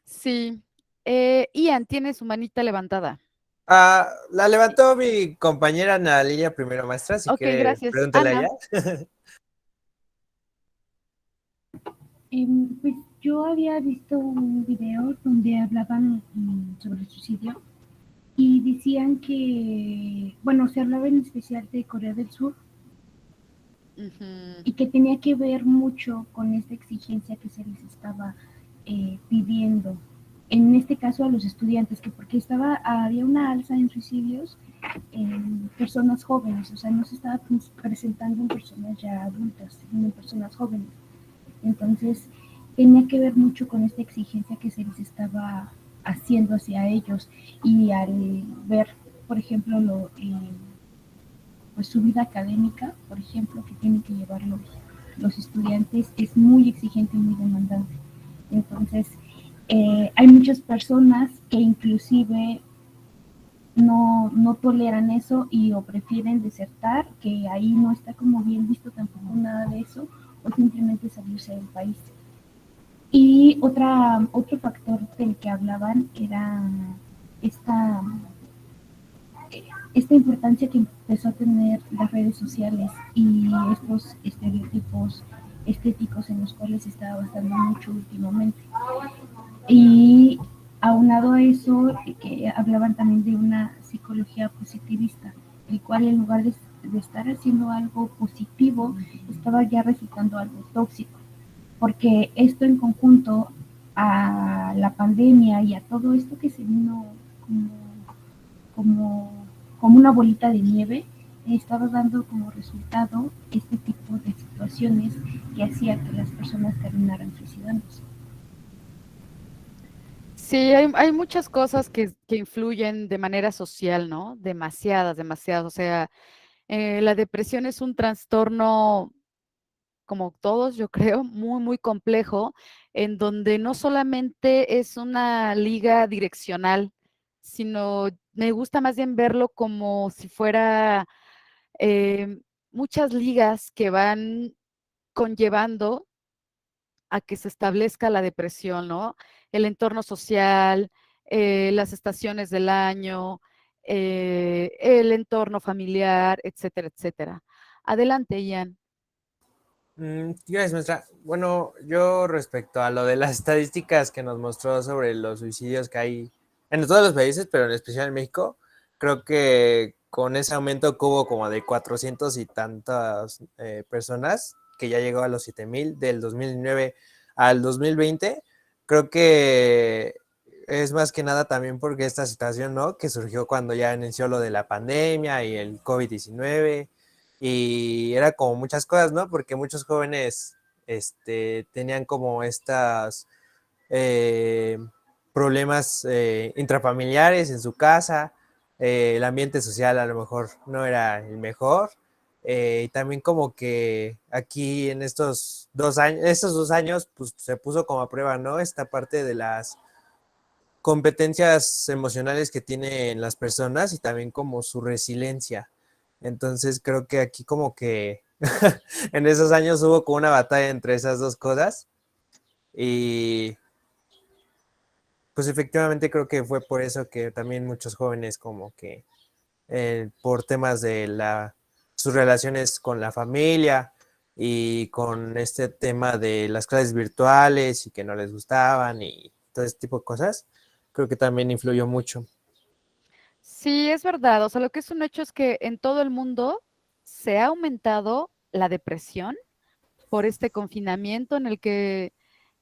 Speaker 2: Sí. Ian tiene su manita levantada.
Speaker 1: La levantó mi compañera Ana Lilia primero, maestra, si
Speaker 2: Ok,
Speaker 1: quiere,
Speaker 2: gracias.
Speaker 1: pregúntale a
Speaker 2: Ana.
Speaker 1: ella.
Speaker 9: Pues yo había visto un video donde hablaban sobre el suicidio y decían que, bueno, se hablaba en especial de Corea del Sur
Speaker 2: Ujú.
Speaker 9: y que tenía que ver mucho con esta exigencia que se les estaba pidiendo. En este caso a los estudiantes, que porque había una alza en suicidios en personas jóvenes, o sea, no se estaba presentando en personas ya adultas, sino en personas jóvenes. Entonces, tenía que ver mucho con esta exigencia que se les estaba haciendo hacia ellos y al ver, por ejemplo, pues su vida académica, por ejemplo, que tienen que llevar los estudiantes, es muy exigente y muy demandante. Entonces, hay muchas personas que inclusive no toleran eso y o prefieren desertar, que ahí no está como bien visto tampoco nada de eso, o simplemente salirse del país. Y otro factor del que hablaban era esta, esta importancia que empezó a tener las redes sociales y estos estereotipos estéticos en los cuales se está basando mucho últimamente. Y aunado a eso, que hablaban también de una psicología positivista, el cual en lugar de estar haciendo algo positivo, estaba ya resultando algo tóxico, porque esto en conjunto a la pandemia y a todo esto que se vino como una bolita de nieve, estaba dando como resultado este tipo de situaciones que hacía que las personas terminaran suicidándose.
Speaker 2: Sí, hay muchas cosas que influyen de manera social, ¿no? Demasiadas, demasiadas. O sea, la depresión es un trastorno, como todos, yo creo, muy, muy complejo, en donde no solamente es una liga direccional, sino me gusta más bien verlo como si fuera muchas ligas que van conllevando a que se establezca la depresión, ¿no? El entorno social, las estaciones del año, el entorno familiar, etcétera, etcétera. Adelante, Ian.
Speaker 1: Gracias, maestra. Bueno, yo respecto a lo de las estadísticas que nos mostró sobre los suicidios que hay en todos los países, pero en especial en México, creo que con ese aumento que hubo como de 400 y tantas personas, que ya llegó a los 7,000 del 2009 al 2020, creo que es más que nada también porque esta situación, ¿no? Que surgió cuando ya inició lo de la pandemia y el COVID-19 y era como muchas cosas, ¿no? Porque muchos jóvenes tenían como estas eh, problemas intrafamiliares en su casa, el ambiente social a lo mejor no era el mejor, y también como que aquí en estos 2 años, pues se puso como a prueba, ¿no? Esta parte de las competencias emocionales que tienen las personas y también como su resiliencia. Entonces creo que aquí como que en esos años hubo como una batalla entre esas dos cosas y pues efectivamente creo que fue por eso que también muchos jóvenes como que por temas de sus relaciones con la familia y con este tema de las clases virtuales y que no les gustaban y todo este tipo de cosas, creo que también influyó mucho.
Speaker 2: Sí, es verdad. O sea, lo que es un hecho es que en todo el mundo se ha aumentado la depresión por este confinamiento en el que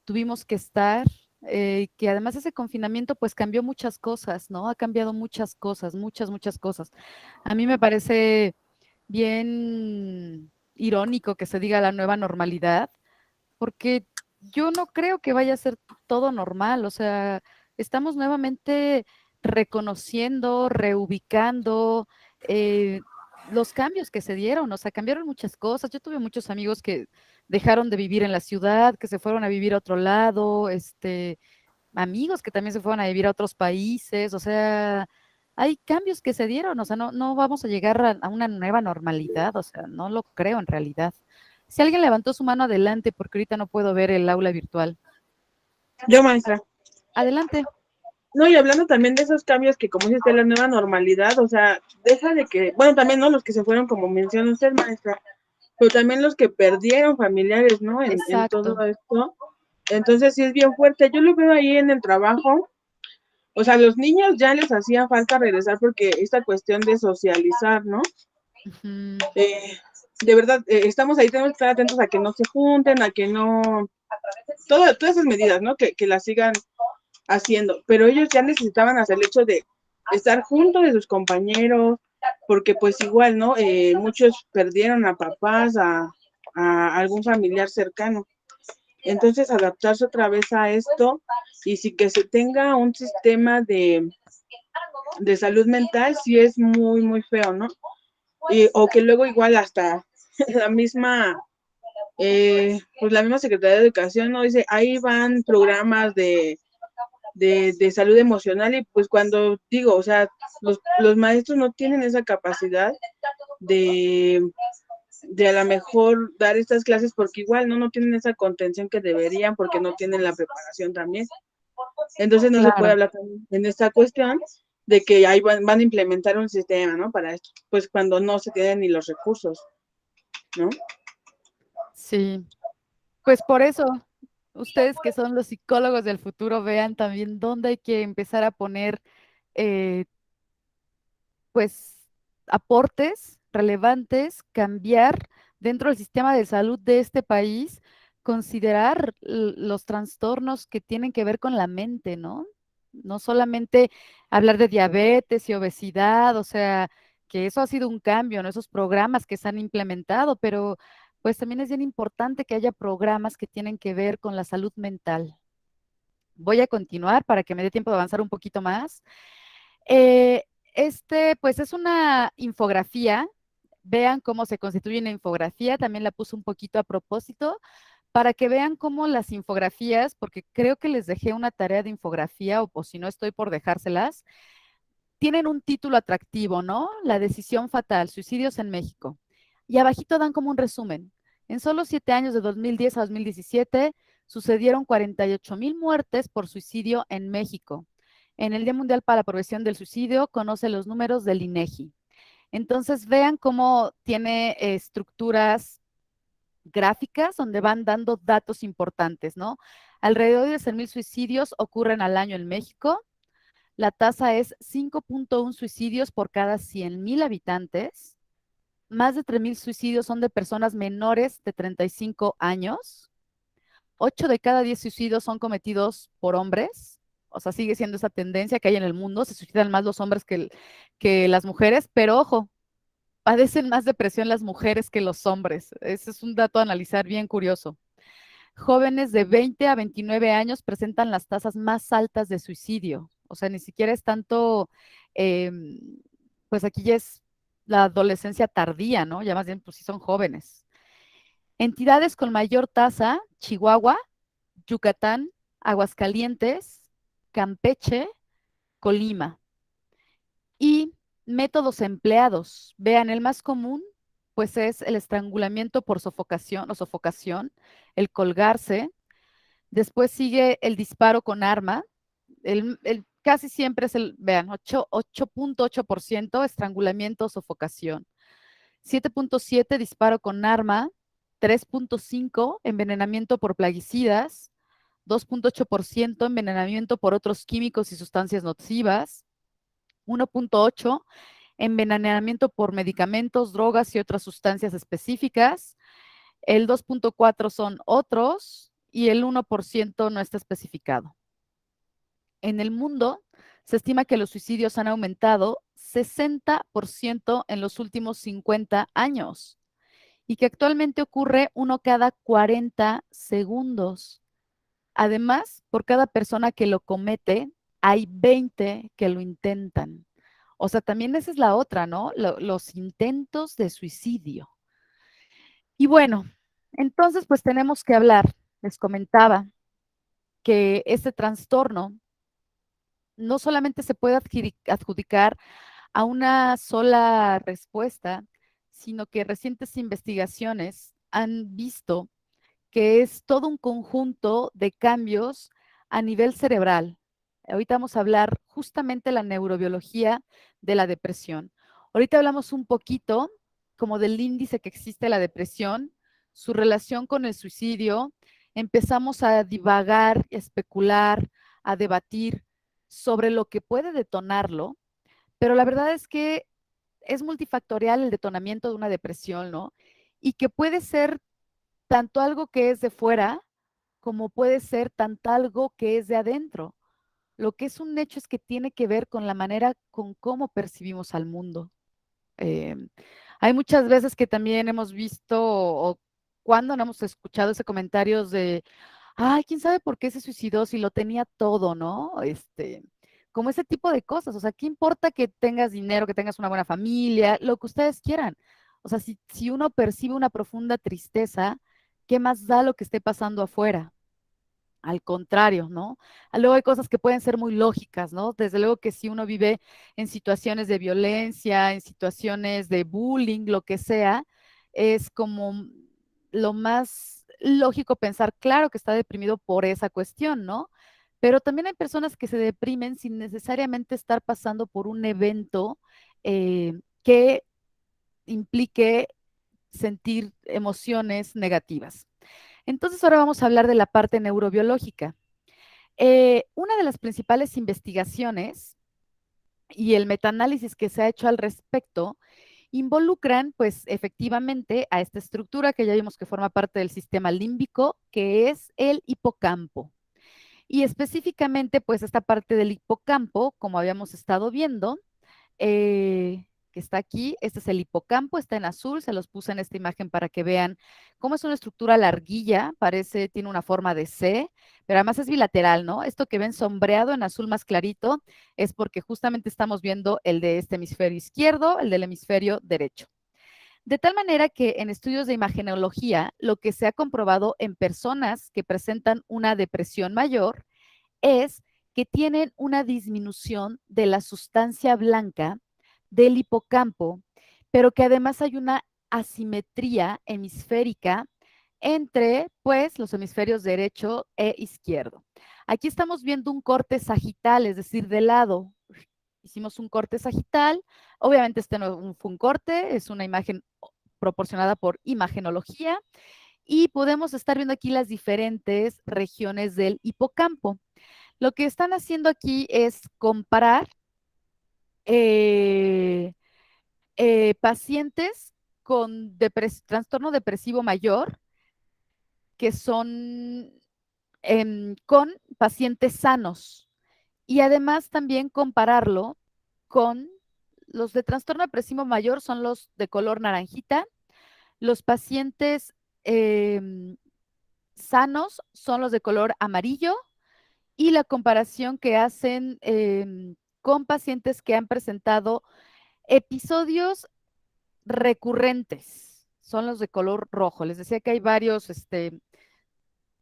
Speaker 2: tuvimos que estar, que además ese confinamiento pues cambió muchas cosas, ¿no? Ha cambiado muchas cosas, muchas, muchas cosas. A mí me parece bien irónico que se diga la nueva normalidad, porque yo no creo que vaya a ser todo normal, o sea, estamos nuevamente reconociendo, reubicando los cambios que se dieron, o sea, cambiaron muchas cosas. Yo tuve muchos amigos que dejaron de vivir en la ciudad, que se fueron a vivir a otro lado, amigos que también se fueron a vivir a otros países, o sea, hay cambios que se dieron, o sea, no vamos a llegar a una nueva normalidad, o sea, no lo creo en realidad. Si alguien levantó su mano, adelante, porque ahorita no puedo ver el aula virtual.
Speaker 10: Yo, maestra.
Speaker 2: Adelante.
Speaker 10: No, y hablando también de esos cambios que como dice la nueva normalidad, o sea, deja de que, bueno, también, ¿no? Los que se fueron, como menciona usted, maestra, pero también los que perdieron familiares, ¿no? En todo
Speaker 2: Exacto.
Speaker 10: esto. Entonces sí es bien fuerte. Yo lo veo ahí en el trabajo. O sea, a los niños ya les hacía falta regresar porque esta cuestión de socializar, ¿no?
Speaker 2: Ujú.
Speaker 10: De verdad, estamos ahí, tenemos que estar atentos a que no se junten, a que no, todas esas medidas, ¿no? Que las sigan haciendo, pero ellos ya necesitaban hacer el hecho de estar junto de sus compañeros, porque pues igual, ¿no? Muchos perdieron a papás, a algún familiar cercano. Entonces, adaptarse otra vez a esto y sí que se tenga un sistema de salud mental, sí es muy, muy feo, ¿no? O que luego igual hasta la misma, pues la misma Secretaría de Educación, ¿no? Dice, ahí van programas de salud emocional y pues cuando digo, o sea, los maestros no tienen esa capacidad de a lo mejor dar estas clases porque igual no tienen esa contención que deberían porque no tienen la preparación también. Entonces no se puede
Speaker 2: Claro.
Speaker 10: hablar también en esta cuestión de que ahí van a implementar un sistema, ¿no? Para esto, pues cuando no se tienen ni los recursos, ¿no?
Speaker 2: Sí. Pues por eso, ustedes que son los psicólogos del futuro, vean también dónde hay que empezar a poner, eh, pues, aportes relevantes, cambiar dentro del sistema de salud de este país, considerar los trastornos que tienen que ver con la mente, ¿no? No solamente hablar de diabetes y obesidad, o sea, que eso ha sido un cambio, ¿no? Esos programas que se han implementado, pero pues también es bien importante que haya programas que tienen que ver con la salud mental. Voy a continuar para que me dé tiempo de avanzar un poquito más. Pues es una infografía. Vean cómo se constituye una infografía. También la puse un poquito a propósito para que vean cómo las infografías, porque creo que les dejé una tarea de infografía o si no estoy por dejárselas, tienen un título atractivo, ¿no? La decisión fatal, suicidios en México. Y abajito dan como un resumen. En solo 7 años de 2010 a 2017 sucedieron 48,000 muertes por suicidio en México. En el Día Mundial para la Prevención del Suicidio conoce los números del INEGI. Entonces vean cómo tiene estructuras gráficas donde van dando datos importantes, ¿no? Alrededor de 100,000 suicidios ocurren al año en México. La tasa es 5.1 suicidios por cada 100,000 habitantes. Más de 3,000 suicidios son de personas menores de 35 años. 8 de cada 10 suicidios son cometidos por hombres. O sea, sigue siendo esa tendencia que hay en el mundo. Se suicidan más los hombres que las mujeres, pero ojo, padecen más depresión las mujeres que los hombres. Ese es un dato a analizar bien curioso. Jóvenes de 20 a 29 años presentan las tasas más altas de suicidio. O sea, ni siquiera es tanto, pues aquí ya es la adolescencia tardía, ¿no? Ya más bien, pues sí son jóvenes. Entidades con mayor tasa, Chihuahua, Yucatán, Aguascalientes, Campeche, Colima. Y métodos empleados. Vean, el más común, pues es el estrangulamiento por sofocación o sofocación, el colgarse. Después sigue el disparo con arma. Casi siempre es vean, 8.8% estrangulamiento o sofocación. 7.7 disparo con arma. 3.5 envenenamiento por plaguicidas. 2.8% envenenamiento por otros químicos y sustancias nocivas. 1.8 envenenamiento por medicamentos, drogas y otras sustancias específicas. El 2.4 son otros y el 1% no está especificado. En el mundo se estima que los suicidios han aumentado 60% en los últimos 50 años y que actualmente ocurre uno cada 40 segundos. Además, por cada persona que lo comete, hay 20 que lo intentan. O sea, también esa es la otra, ¿no? Los intentos de suicidio. Y bueno, entonces pues tenemos que hablar. Les comentaba que este trastorno no solamente se puede adjudicar a una sola respuesta, sino que recientes investigaciones han visto que es todo un conjunto de cambios a nivel cerebral. Ahorita vamos a hablar justamente de la neurobiología de la depresión. Ahorita hablamos un poquito como del índice que existe la depresión, su relación con el suicidio. Empezamos a divagar, a especular, a debatir sobre lo que puede detonarlo, pero la verdad es que es multifactorial el detonamiento de una depresión, ¿no? Y que puede ser tanto algo que es de fuera como puede ser tanto algo que es de adentro. Lo que es un hecho es que tiene que ver con la manera con cómo percibimos al mundo. Hay muchas veces que también hemos visto o cuando no hemos escuchado ese comentarios de, ay, quién sabe por qué se suicidó si lo tenía todo, ¿no? Como ese tipo de cosas. O sea, ¿qué importa que tengas dinero, que tengas una buena familia, lo que ustedes quieran? O sea, si uno percibe una profunda tristeza, ¿qué más da lo que esté pasando afuera? Al contrario, ¿no? Luego hay cosas que pueden ser muy lógicas, ¿no? Desde luego que si uno vive en situaciones de violencia, en situaciones de bullying, lo que sea, es como lo más lógico pensar, claro que está deprimido por esa cuestión, ¿no? Pero también hay personas que se deprimen sin necesariamente estar pasando por un evento que implique sentir emociones negativas. Entonces ahora vamos a hablar de la parte neurobiológica. Una de las principales investigaciones y el metaanálisis que se ha hecho al respecto involucran, pues, efectivamente a esta estructura que ya vimos que forma parte del sistema límbico, que es el hipocampo. Y específicamente, pues, esta parte del hipocampo, como habíamos estado viendo, que está aquí, este es el hipocampo, está en azul, se los puse en esta imagen para que vean cómo es una estructura larguilla, parece, tiene una forma de C, pero además es bilateral, ¿no? Esto que ven sombreado en azul más clarito es porque justamente estamos viendo el de este hemisferio izquierdo, el del hemisferio derecho. De tal manera que en estudios de imagenología, lo que se ha comprobado en personas que presentan una depresión mayor es que tienen una disminución de la sustancia blanca del hipocampo, pero que además hay una asimetría hemisférica entre, pues, los hemisferios derecho e izquierdo. Aquí estamos viendo un corte sagital, es decir, de lado. Hicimos un corte sagital. Obviamente este no fue un corte, es una imagen proporcionada por imagenología y podemos estar viendo aquí las diferentes regiones del hipocampo. Lo que están haciendo aquí es comparar pacientes con trastorno depresivo mayor que son con pacientes sanos y además también compararlo con los de trastorno depresivo mayor son los de color naranjita, los pacientes sanos son los de color amarillo y la comparación que hacen con pacientes que han presentado episodios recurrentes, son los de color rojo. Les decía que hay varios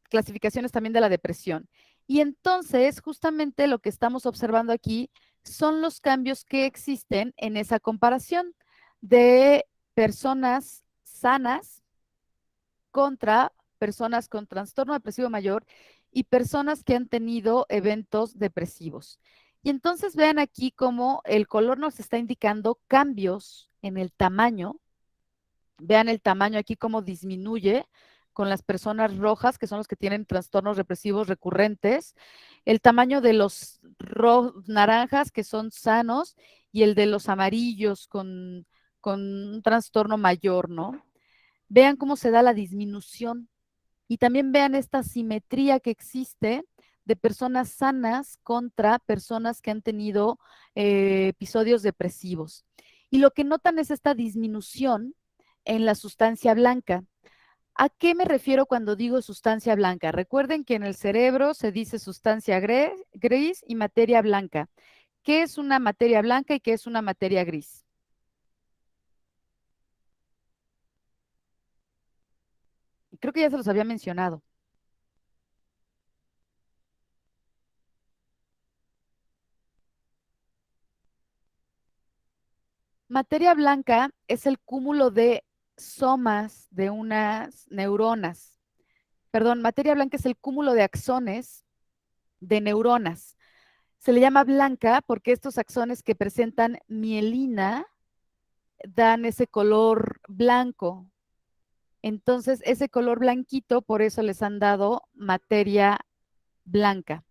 Speaker 2: clasificaciones también de la depresión. Y entonces, justamente lo que estamos observando aquí son los cambios que existen en esa comparación de personas sanas contra personas con trastorno depresivo mayor y personas que han tenido eventos depresivos. Y entonces vean aquí cómo el color nos está indicando cambios en el tamaño. Vean el tamaño aquí cómo disminuye con las personas rojas, que son los que tienen trastornos depresivos recurrentes, el tamaño de los naranjas, que son sanos, y el de los amarillos con un trastorno mayor, ¿no? Vean cómo se da la disminución y también vean esta simetría que existe de personas sanas contra personas que han tenido episodios depresivos. Y lo que notan es esta disminución en la sustancia blanca. ¿A qué me refiero cuando digo sustancia blanca? Recuerden que en el cerebro se dice sustancia gris y materia blanca. ¿Qué es una materia blanca y qué es una materia gris? Creo que ya se los había mencionado. Materia blanca es el cúmulo de somas de unas neuronas. Perdón, materia blanca es el cúmulo de axones de neuronas. Se le llama blanca porque estos axones que presentan mielina dan ese color blanco. Entonces, ese color blanquito, por eso les han dado materia blanca.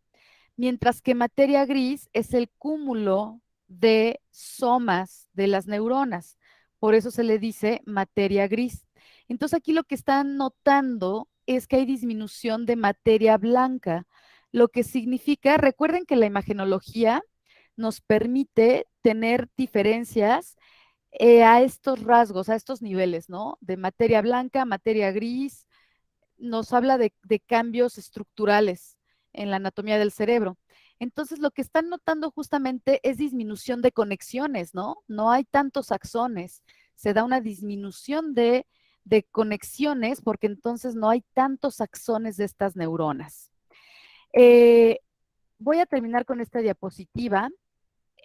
Speaker 2: Mientras que materia gris es el cúmulo de somas de las neuronas. Por eso se le dice materia gris. Entonces, aquí lo que están notando es que hay disminución de materia blanca, lo que significa, recuerden que la imagenología nos permite tener diferencias a estos rasgos, a estos niveles, ¿no? De materia blanca, materia gris, nos habla de cambios estructurales en la anatomía del cerebro. Entonces, lo que están notando justamente es disminución de conexiones, ¿no? No hay tantos axones, se da una disminución de conexiones porque entonces no hay tantos axones de estas neuronas. Voy a terminar con esta diapositiva.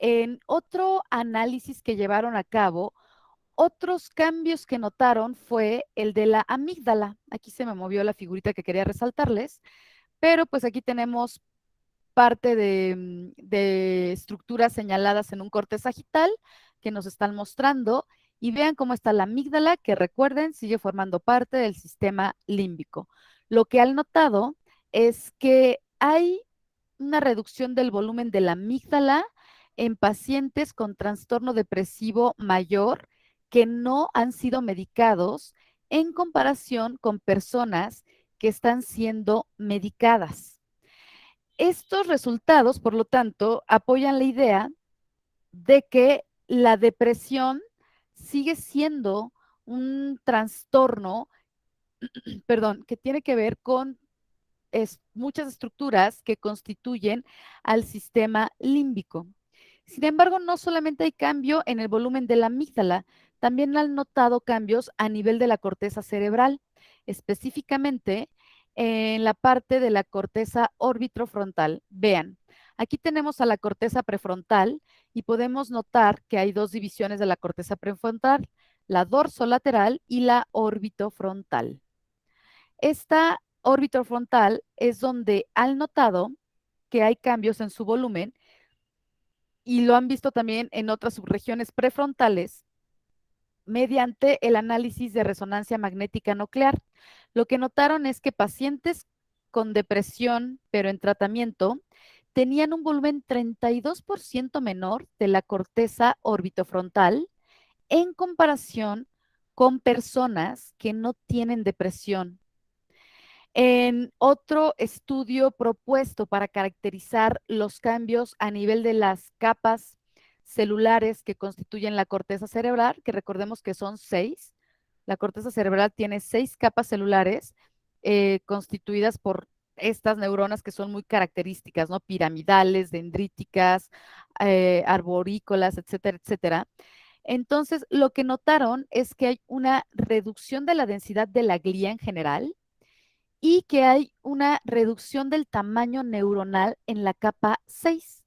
Speaker 2: En otro análisis que llevaron a cabo, otros cambios que notaron fue el de la amígdala. Aquí se me movió la figurita que quería resaltarles, pero pues aquí tenemos parte de estructuras señaladas en un corte sagital que nos están mostrando y vean cómo está la amígdala, que recuerden, sigue formando parte del sistema límbico. lo que han notado es que hay una reducción del volumen de la amígdala en pacientes con trastorno depresivo mayor que no han sido medicados en comparación con personas que están siendo medicadas. Estos resultados, por lo tanto, apoyan la idea de que la depresión sigue siendo un trastorno, perdón, que tiene que ver con muchas estructuras que constituyen al sistema límbico. Sin embargo, no solamente hay cambio en el volumen de la amígdala, también han notado cambios a nivel de la corteza cerebral, específicamente en la parte de la corteza órbitofrontal. Vean, aquí tenemos a la corteza prefrontal y podemos notar que hay dos divisiones de la corteza prefrontal, la dorsolateral y la orbitofrontal. Esta orbitofrontal es donde han notado que hay cambios en su volumen y lo han visto también en otras subregiones prefrontales mediante el análisis de resonancia magnética nuclear. Lo que notaron es que pacientes con depresión, pero en tratamiento, tenían un volumen 32% menor de la corteza orbitofrontal en comparación con personas que no tienen depresión. En otro estudio propuesto para caracterizar los cambios a nivel de las capas celulares que constituyen la corteza cerebral, que recordemos que son 6. La corteza cerebral tiene 6 capas celulares constituidas por estas neuronas que son muy características, ¿no? Piramidales, dendríticas, arborícolas, etcétera, etcétera. Entonces, lo que notaron es que hay una reducción de la densidad de la glía en general, y que hay una reducción del tamaño neuronal en la capa 6.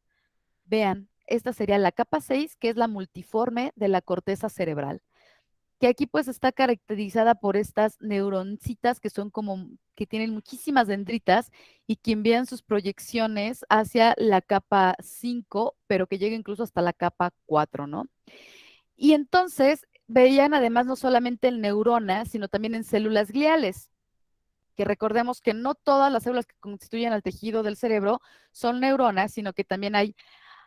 Speaker 2: Vean, esta sería la capa 6, que es la multiforme de la corteza cerebral, que aquí pues está caracterizada por estas neuroncitas que son como, que tienen muchísimas dendritas y que envían sus proyecciones hacia la capa 5, pero que llega incluso hasta la capa 4, ¿no? Y entonces veían además no solamente en neuronas, sino también en células gliales, que recordemos que no todas las células que constituyen al tejido del cerebro son neuronas, sino que también hay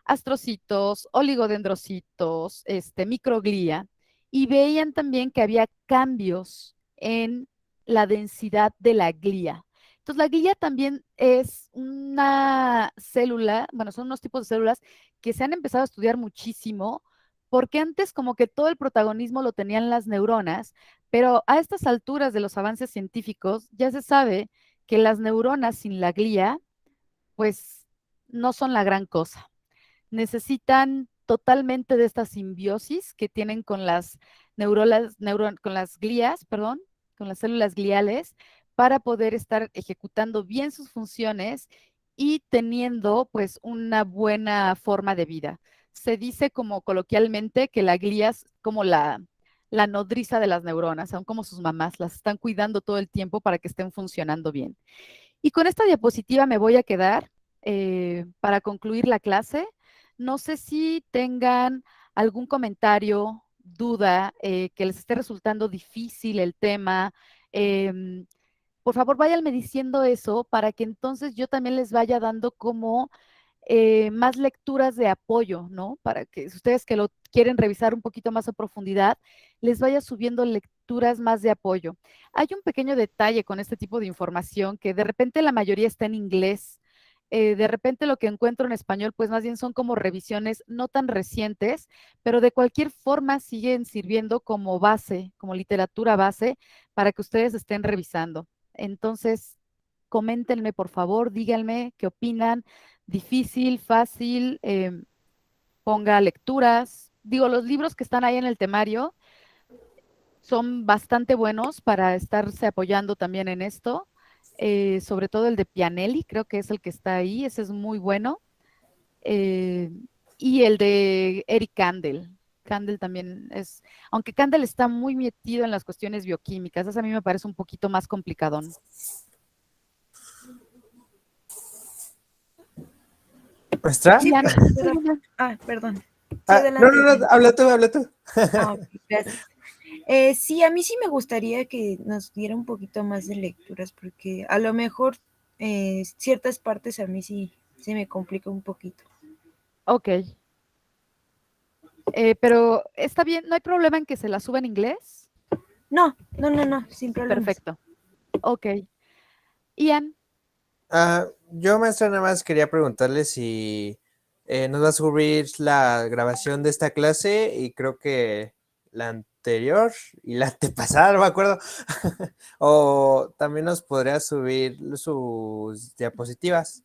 Speaker 2: astrocitos, oligodendrocitos, microglía, y veían también que había cambios en la densidad de la glía. Entonces, la glía también es una célula, bueno, son unos tipos de células que se han empezado a estudiar muchísimo, porque antes como que todo el protagonismo lo tenían las neuronas, pero a estas alturas de los avances científicos ya se sabe que las neuronas sin la glía, pues no son la gran cosa. Necesitan totalmente de esta simbiosis que tienen con las con las glías, perdón, con las células gliales, para poder estar ejecutando bien sus funciones y teniendo pues una buena forma de vida. Se dice como coloquialmente que la glía es como la nodriza de las neuronas, son como sus mamás, las están cuidando todo el tiempo para que estén funcionando bien. Y con esta diapositiva me voy a quedar para concluir la clase. No sé si tengan algún comentario, duda, que les esté resultando difícil el tema. Por favor, váyanme diciendo eso para que entonces yo también les vaya dando como más lecturas de apoyo, ¿no? Para que ustedes que lo quieren revisar un poquito más a profundidad, les vaya subiendo lecturas más de apoyo. Hay un pequeño detalle con este tipo de información que de repente la mayoría está en inglés. De repente lo que encuentro en español, pues más bien son como revisiones no tan recientes, pero de cualquier forma siguen sirviendo como base, como literatura base, para que ustedes estén revisando. Entonces, coméntenme, por favor, díganme qué opinan. Difícil, fácil, ponga lecturas. Digo, los libros que están ahí en el temario son bastante buenos para estarse apoyando también en esto. Sobre todo el de Pianelli, creo que es el que está ahí, ese es muy bueno. Y el de Eric Kandel. Kandel también es, aunque Kandel está muy metido en las cuestiones bioquímicas, eso a mí me parece un poquito más complicadón.
Speaker 1: ¿Maestra?
Speaker 2: Sí, Ana,
Speaker 8: Perdón. Sí,
Speaker 1: No,
Speaker 8: adelante.
Speaker 1: habla tú.
Speaker 8: Ah, ok, gracias.
Speaker 11: Sí, a mí sí me gustaría que nos diera un poquito más de lecturas, porque a lo mejor ciertas partes a mí sí se me complica un poquito.
Speaker 2: Ok. Pero está bien, ¿no hay problema en que se la suba en inglés?
Speaker 11: No, sin problemas.
Speaker 2: Perfecto. Ok. Ian,
Speaker 1: Yo, maestra, nada más quería preguntarle si nos va a subir la grabación de esta clase y creo que la anterior y la antepasada, no me acuerdo. O también nos podría subir sus diapositivas.